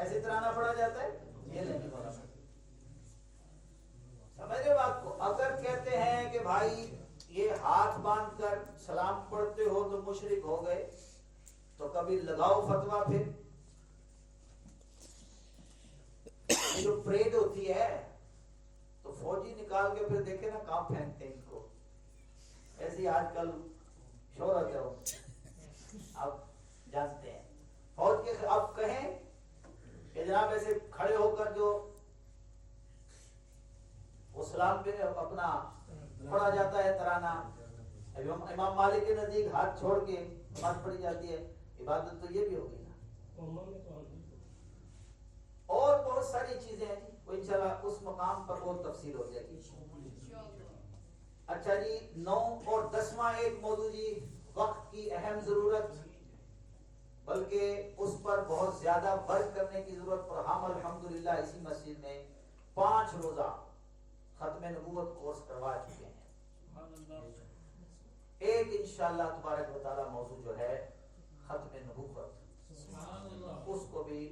ایسے ترانہ پڑھا جاتا ہے؟ یہ نہیں پڑھا. سمجھے بات کو؟ اگر کہتے ہیں کہ بھائی یہ ہاتھ باندھ کر سلام پڑھتے ہو تو مشرک ہو گئے، تو کبھی لگاؤ فتویٰ. پھر یہ جو پریڈ ہوتی ہے تو فوجی نکال کے پھر دیکھے نا کہاں پھینکتے ہیں ان کو. ایسی آج کل شہرت ہے، آپ جانتے ہیں. فوج کے آپ کہیں کہ جناب ایسے کھڑے ہو کر جو اسلام پہ اپنا پڑھا جاتا ہے ترانہ، امام مالک کے نزدیک ہاتھ چھوڑ کے نماز پڑھی جاتی ہے، عبادت تو یہ بھی ہوگی نا. اور بہت ساری چیزیں ہیں جی، وہ انشاءاللہ اس مقام پر اور تفصیل ہو جائے گی. اچھا جی، 9 اور 10واں ایک موضوع جی، وقت کی اہم ضرورت، بلکہ اس پر بہت زیادہ ورک کرنے کی ضرورت. اور ہم الحمدللہ اسی مسجد میں 5 روزہ ختم نبوت کورس کروا چکے ہیں. ایک انشاءاللہ تبارک و تعالی موضوع جو ہے ختم نبوت، اس کو بھی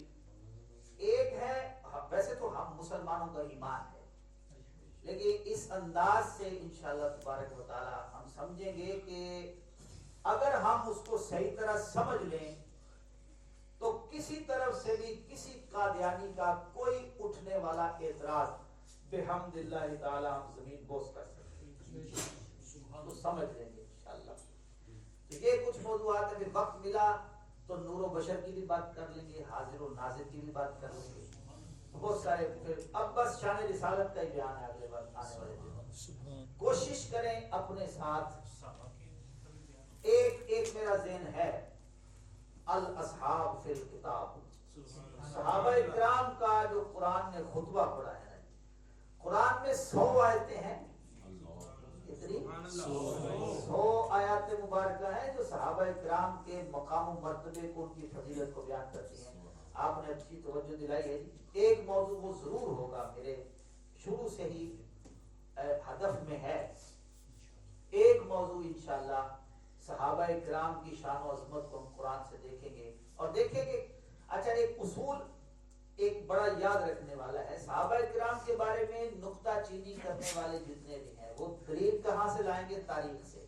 ایک ہے. ویسے تو ہم مسلمانوں کا ایمان ہے، لیکن اس انداز سے انشاءاللہ تبارک و تعالی ہم سمجھیں گے کہ اگر ہم اس کو صحیح طرح سمجھ لیں تو کسی طرف سے بھی کسی قادیانی کا کوئی اٹھنے والا اعتراض بحمد اللہ تعالی ہم زمین بوس کر سکتے ہیں. تو سمجھ لیں گے انشاءاللہ. تو یہ کچھ موضوعات ہیں. وقت ملا تو نور و بشر کی بھی بات کر لیں گے، حاضر و ناظر کی بھی بات کر لیں گے. بہت سارے پھر اب بس شان رسالت کا ہی بیان ہے اگلے وقت آنے والے دنوں. کوشش کریں اپنے ساتھ ایک میرا ذہن ہے الاصحاب فی الکتاب، صحابہ کرام کا جو قرآن نے خطبہ پڑھا ہے. قرآن میں 100 آیتیں ہیں، کتنی 100 آیات مبارکہ ہیں جو صحابہ کرام کے مقام و مرتبے کو، ان کی فضیلت کو بیان کرتی ہیں. آپ نے اچھی توجہ دلائی ہے. ایک موضوع وہ ضرور ہوگا، میرے شروع سے ہی ہدف میں ہے. ایک موضوع انشاءاللہ صحابہ کرام کی شان و عظمت کو ہم قرآن سے دیکھیں گے اور دیکھیں گے. اچھا، ایک اصول ایک بڑا یاد رکھنے والا ہے. صحابہ کرام کے بارے میں نکتہ چینی کرنے والے جتنے بھی ہیں وہ دلیل کہاں سے لائیں گے؟ تاریخ سے.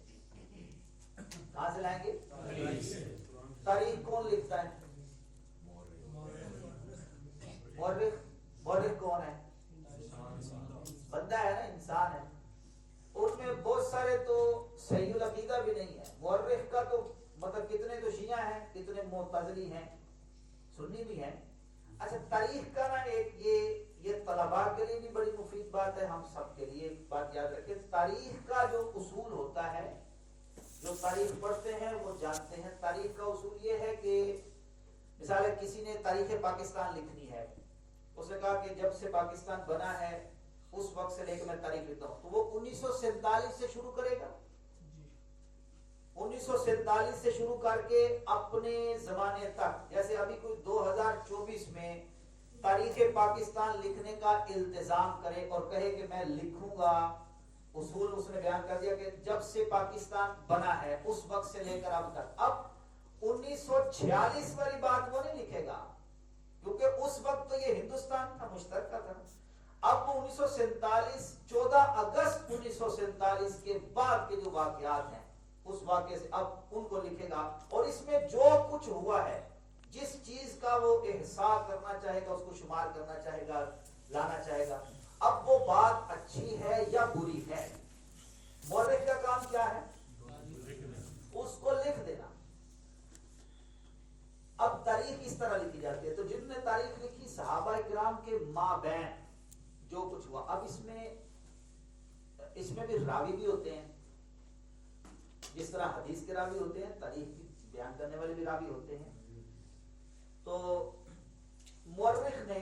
کہاں سے لائیں گے؟ تاریخ کون لکھتا ہے؟ مورخ کون ہے؟ بندہ ہے نا، انسان ہے. ان میں بہت سارے تو صحیح العقیدہ بھی نہیں ہے. مورخ کا تو مطلب کتنے تو شیعہ ہیں، کتنے معتزلی ہیں، سنی بھی ہیں. اچھا، تاریخ کا نا ایک یہ طلباء کے لیے بھی بڑی مفید بات ہے. ہم سب کے لیے ایک بات یاد رکھیں، تاریخ کا جو اصول ہوتا ہے، جو تاریخ پڑھتے ہیں وہ جانتے ہیں. تاریخ کا اصول یہ ہے کہ مثال ہے کسی نے تاریخ پاکستان لکھنی ہے، اس نے کہا کہ جب سے پاکستان بنا ہے اس وقت سے لے کے میں تاریخ لکھتا ہوں، تو وہ 1947 سے شروع کرے گا. 1947 سے شروع کر کے اپنے زمانے تک. جیسے ابھی کوئی 2024 میں تاریخ پاکستان لکھنے کا التزام کرے اور کہے کہ میں لکھوں گا، اصول اس نے بیان کر دیا کہ جب سے پاکستان بنا ہے اس وقت سے لے کر اب تک. اب 1946 والی بات وہ نہیں لکھے گا کیونکہ اس وقت تو یہ ہندوستان تھا، مشترکہ تھا. اب وہ 1947 14 اگست 1947 کے بعد کے جو واقعات ہیں اس واقعے سے اب ان کو لکھے گا. اور اس میں جو کچھ ہوا ہے، جس چیز کا وہ احساس کرنا چاہے گا، اس کو شمار کرنا چاہے گا، لانا چاہے گا. اب وہ بات اچھی ہے یا بری ہے، مورخ کا کام کیا ہے؟ اس کو لکھ دینا. اب تاریخ اس طرح لکھی جاتی ہے. تو جن نے تاریخ لکھی صحابہ کرام کے مابین جو کچھ ہوا. اب اس میں بھی راوی بھی ہوتے ہیں، جس طرح حدیث کے راوی ہوتے ہیں، تاریخ کی بیان کرنے والے بھی راوی ہوتے ہیں. تو مورخ نے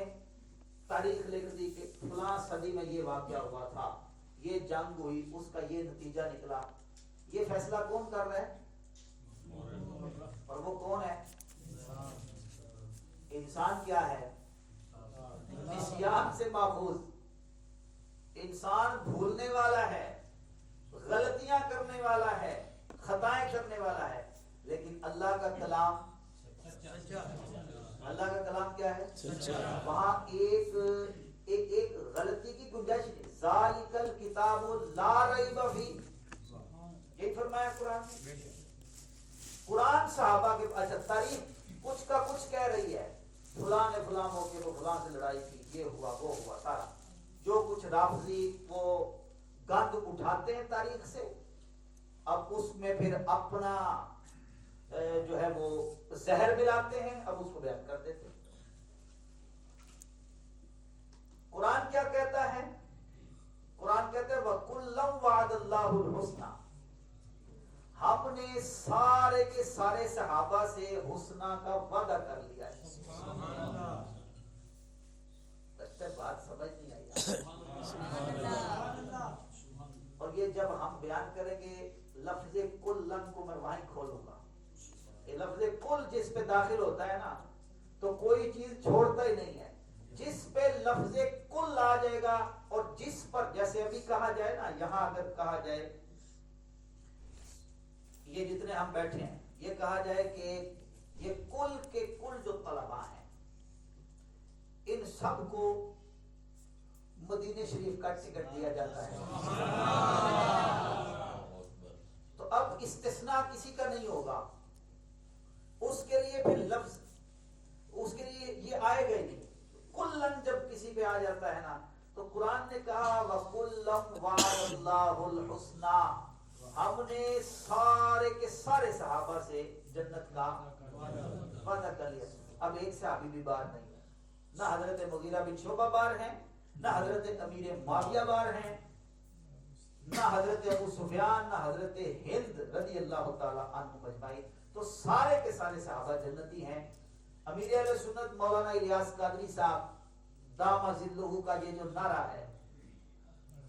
تاریخ لکھ دی کہ فلاں صدی میں یہ واقعہ ہوا تھا، یہ جنگ ہوئی، اس کا یہ نتیجہ نکلا. یہ فیصلہ کون کر رہا ہے؟ اور وہ کون ہے؟ انسان. کیا ہے؟ نسیان سے محفوظ. انسان بھولنے والا ہے، غلطیاں کرنے والا ہے، خطائیں کرنے والا ہے، لیکن اللہ کا کلام اللہ کا کلام کیا ہے؟ وہاں ایک غلطی کی گنجائش نہیں. ذالک الکتاب لا ریب فیہ، یہ فرمایا قرآن صحابہ کے. اچھا تاریخ کچھ کا کچھ کہہ رہی ہے، فلاں نے فلاں موقع کو فلاں سے لڑائی کی، یہ ہوا وہ ہوا، سارا جو کچھ رافضی وہ گند اٹھاتے ہیں تاریخ سے، اب اس میں پھر اپنا جو ہے وہ زہر ملاتے ہیں، اب اس کو بیان کر دیتے ہیں. قرآن کیا کہتا ہے؟ قرآن کہتا ہے وَكُلًّا وَعَدَ اللَّهُ الْحُسْنَى، ہم نے سارے کے سارے صحابہ سے حسنہ کا وعدہ کر لیا ہے. بات سمجھ نہیں آئی. اور یہ جب ہم بیان کریں گے لفظ کلن کو میں وہیں کھولوں گا. یہ لفظ کل جس پہ داخل ہوتا ہے نا تو کوئی چیز چھوڑتا ہی نہیں ہے. جس پہ لفظ کل آ جائے گا اور جس پر جیسے ابھی کہا جائے نا، یہاں اگر کہا جائے یہ جتنے ہم بیٹھے ہیں یہ کہا جائے کہ یہ کل کے کل جو طلباء ہیں ان سب کو مدینہ شریف کا ٹکٹ دیا جاتا ہے، تو اب استثناء کسی کا نہیں ہوگا. اس کے لیے پھر لفظ اس کے لیے یہ آئے گا ہی نہیں. کلن جب کسی پہ آ جاتا ہے نا تو قرآن نے کہا وَكُلًّا وَعَدَ اللَّهُ الْحُسْنَى، ہم نے سارے کے سارے صحابہ سے جنت کا وعدہ کر لیا. اب ایک صحابی بھی بار نہیں ہے، نہ حضرت مغیرہ بن شعبہ بار ہیں، نہ حضرت امیر معاویہ بار ہیں، نہ حضرت ابو سفیان، نہ حضرت ہند رضی اللہ تعالی عنہ مجمعین. تو سارے کے سارے صحابہ جنتی ہیں. امیر اہل سنت مولانا الیاس قادری صاحب دامہ ذلہ کا یہ جو نعرہ ہے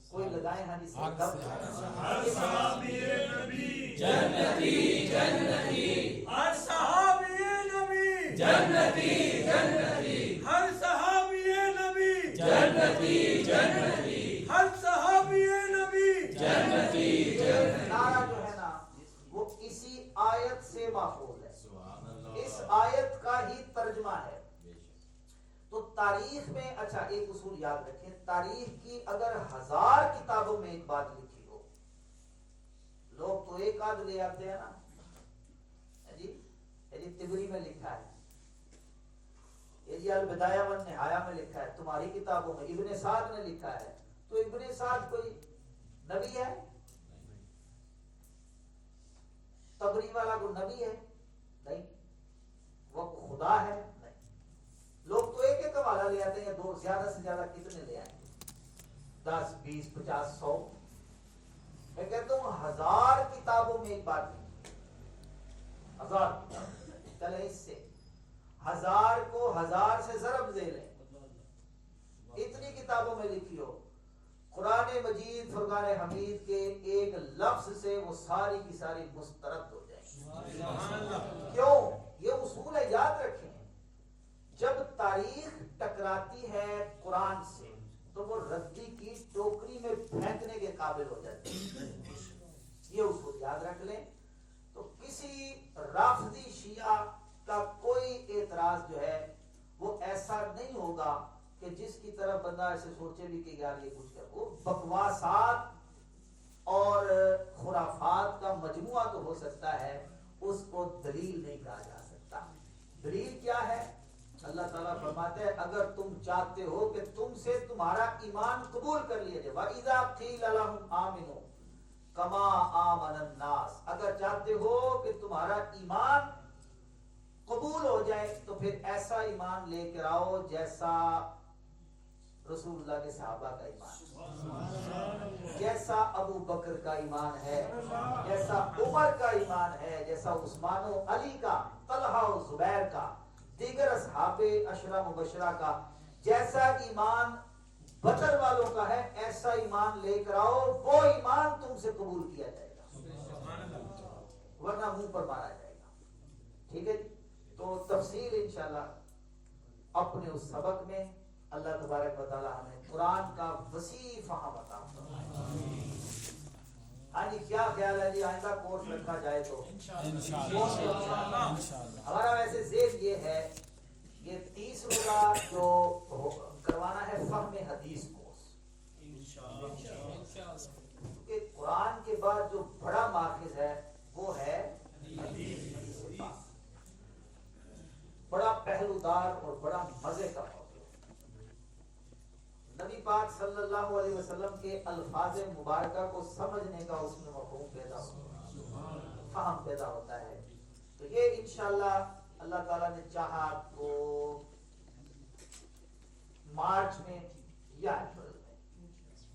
کوئی لگائیں ہاں جس سے
ہر صحابی نبی
جنتی جنتی،
ہر صحابی نبی
جنتی جنتی،
ہر صحابی نبی
جنتی جنتی،
ہر صحابی نبی
جنتی جنتی.
نعرہ جو ہے نا وہ اسی آیت سے ماخوذ ہے، اس آیت کا ہی ترجمہ ہے. تو تاریخ میں اچھا ایک اصول یاد رکھیں، تاریخ کی اگر 1000 کتابوں میں ایک بات لکھی ہو، لوگ تو ایک آدھ لے آتے ہیں نا، جی تبری میں لکھا ہے، یہ البدایہ والنہایہ میں لکھا ہے، تمہاری کتابوں میں ابن سعد نے لکھا ہے، تو ابن سعد کوئی نبی ہے؟ تبری والا کو نبی ہے؟ نہیں. وہ خدا ہے؟ نہیں. لوگ تو ایک ایک حوالہ لے آتے ہیں، دو زیادہ سے زیادہ کتنے لے آئیں گے؟ 10 20 50 100. میں کہتا ہوں 1000 کتابوں میں ایک بات نہیں، 1000 چلے اس سے 1000 کو 1000 سے ضرب دے لیں، اتنی کتابوں میں لکھی ہو. قرآن مجید فرقان حمید کے ایک لفظ سے وہ ساری کی ساری مسترد ہو جائیں. کیوں؟ یہ اصول ہے، یاد رکھیں. جب تاریخ ٹکراتی ہے قرآن سے تو وہ ردی کی ٹوکری میں پھینکنے کے قابل ہو جاتی ہے. یہ اصول یاد رکھ لیں. تو کسی رافضی شیعہ کا کوئی اعتراض جو ہے وہ ایسا نہیں ہوگا کہ جس کی طرف بندہ ایسے سوچے بھی کہ یار یہ کچھ کر، وہ بکواسات اور خرافات کا مجموعہ تو ہو سکتا ہے، اس کو دلیل نہیں کہا جا سکتا. دلیل کیا ہے؟ اللہ تعالیٰ فرماتے ہیں اگر تم چاہتے ہو کہ تم سے تمہارا ایمان قبول کر لیا جائے، وَإِذَا قِيلَ لَهُمْ آمِنُوا كَمَا آمَنَ النَّاسِ، اگر چاہتے ہو کہ تمہارا ایمان قبول ہو جائے تو پھر ایسا ایمان لے کر آؤ جیسا رسول اللہ کے صحابہ کا ایمان، جیسا ابو بکر کا ایمان ہے، جیسا عمر کا ایمان ہے، جیسا عثمان و علی کا، طلحہ و زبیر کا، دیگر اصحاب عشرہ مبشرہ کا، جیسا ایمان بدر والوں کا ہے ایسا ایمان لے کر آؤ، وہ ایمان تم سے قبول کیا جائے گا، ورنہ منہ پر مارا جائے گا. ٹھیک ہے جی. تو تفصیل انشاءاللہ اپنے اس سبق میں اللہ تبارک و تعالی ہمیں قرآن کا وسیع فہم عطا فرمائے. ہاں جی کیا خیال ہے جی آئندہ کورس رکھا جائے تو انشاءاللہ. ہمارا ویسے ذہن یہ ہے یہ 30 روزہ جو کروانا ہے فہم حدیث کورس کیونکہ قرآن کے بعد جو بڑا ماخذ ہے وہ ہے حدیث پاک، بڑا پہلودار اور بڑا مزے کا موضوع۔ نبی پاک صلی اللہ علیہ وسلم کے الفاظ مبارکہ کو سمجھنے کا اس میں مفہوم پیدا ہوتا ہے، فہم پیدا ہوتا ہے۔ تو یہ انشاءاللہ اللہ تعالیٰ نے چاہا تو مارچ میں یا اپریل میں،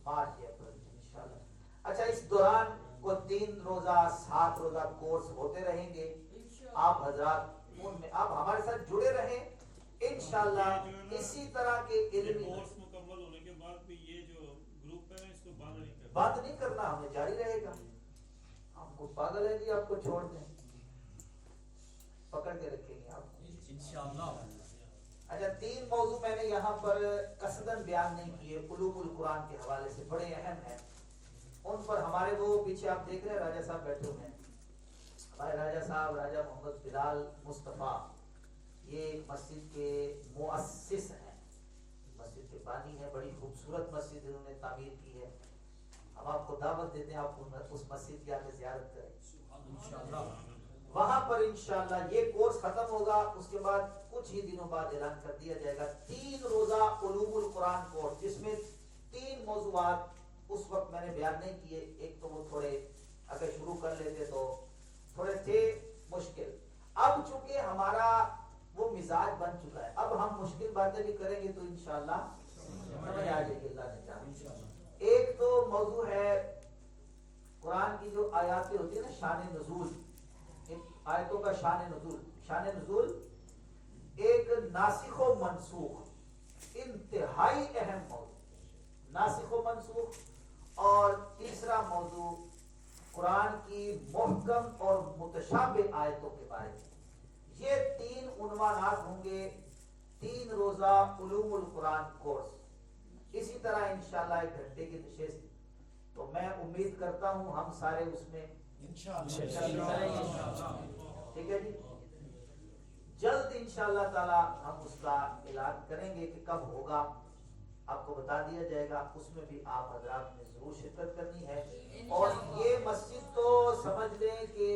مارچ یا اپریل میں انشاءاللہ۔ اچھا، اس دوران کو 3 روزہ 7 روزہ کورس ہوتے رہیں گے، آپ حضرات ان میں آپ ہمارے ساتھ جڑے رہیں انشاءاللہ۔ اسی طرح کے علمی
کورس مکمل ہونے کے بعد بھی یہ جو گروپ ہے اس کو
بند نہیں کرنا، ہمیں جاری رہے گا۔ ہم کو پاگل ہے جی آپ کو چھوڑ دیں، پکڑ کے رکھیں گے آپ کو انشاءاللہ۔ اچھا، 3 موضوع میں نے یہاں پر قصداً بیان نہیں کیے، علوم القرآن کے حوالے سے بڑے اہم ہیں، ان پر ہمارے وہ پیچھے آپ دیکھ رہے ہیں راجہ صاحب بیٹھے ہوئے ہیں، ہمارے راجہ صاحب راجہ محمد بلال مصطفیٰ، یہ مسجد کے مؤسس ہیں، مسجد کے بانی ہیں، بڑی خوبصورت مسجد انہوں نے تعمیر کی ہے۔ ہم آپ کو دعوت دیتے ہیں، آپ اس مسجد کی آگے زیارت کریں انشاءاللہ۔ وہاں پر انشاءاللہ یہ کورس ختم ہوگا، اس کے بعد کچھ ہی دنوں بعد اعلان کر دیا جائے گا 3 روزہ علوم القرآن کورس، جس میں 3 موضوعات اس وقت میں نے بیان نہیں کیے۔ ایک تو وہ تھوڑے اگر شروع کر لیتے تو تھوڑے تھے مشکل، اب چونکہ ہمارا وہ مزاج بن چکا ہے، اب ہم مشکل باتیں بھی کریں گے تو انشاءاللہ سمجھ آ جائے گی اللہ نے چاہا۔ ایک تو موضوع ہے قرآن کی جو آیاتیں ہوتی ہیں نا، شان نزول، آیتوں کا شان نزول ایک ناسخ و منسوخ، انتہائی اہم موضوع، ناسخ و منسوخ۔ اور تیسرا موضوع قرآن کی محکم اور متشابہ آیتوں کے بارے میں۔ یہ 3 عنوانات ہوں گے 3 روزہ علوم القرآن کورس۔ اسی طرح انشاءاللہ 1 گھنٹے کی نشست، تو میں امید کرتا ہوں ہم سارے اس میں ٹھیک ہے جی، جلد انشاءاللہ تعالی ہم اس کا اعلان کریں گے کہ کب ہوگا، آپ کو بتا دیا جائے گا، اس میں بھی آپ حضرات نے ضرور شرکت کرنی ہے۔ اور یہ مسجد تو سمجھ لیں کہ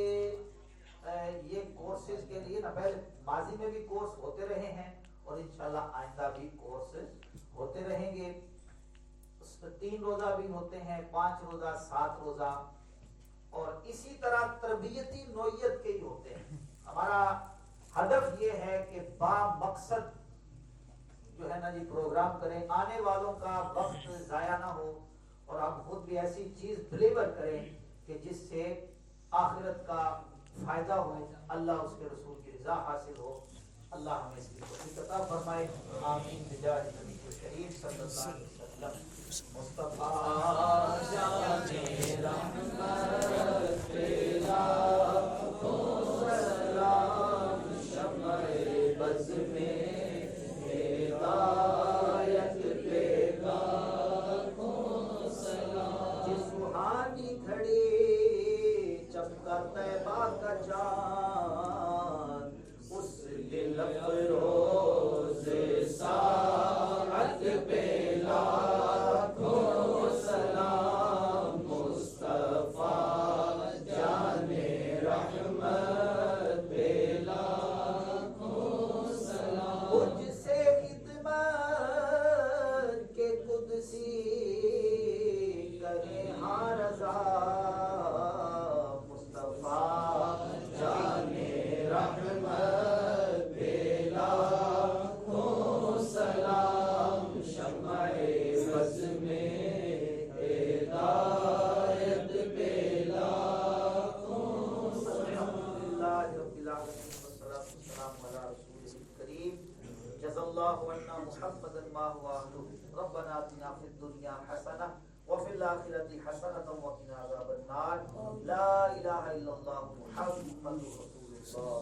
یہ کورسز کے لیے نا پہلے ماضی میں بھی کورس ہوتے رہے ہیں اور انشاءاللہ آئندہ بھی کورس ہوتے رہیں گے۔ 3 روزہ بھی ہوتے ہیں، 5 روزہ 7 روزہ، اور اسی طرح تربیتی نوعیت کے ہی ہوتے ہیں۔ ہمارا ہدف یہ ہے کہ با مقصد جو ہے نا جی پروگرام کریں، آنے والوں کا وقت ضائع نہ ہو، اور ہم خود بھی ایسی چیز ڈلیور کریں کہ جس سے آخرت کا فائدہ ہو، اللہ اس کے رسول کی رضا حاصل ہو۔ اللہ ہمیں اس کی توفیق عطا فرمائے، آمین بجاہ نبی کریم صلی اللہ علیہ وسلم۔ مصطفیٰ جانے رحمت پیلا تو سلام، شمع بز میں ہدایت پیدا کو سلام، جس روحانی گھڑی چمکا طیبہ کا چاند، اس دل افروز ساعت پیلا محمد ما هو أهله ربنا آتنا في الدنيا حسنة وفي الآخرة حسنة وقنا عذاب النار لا إله إلا الله محمد رسول الله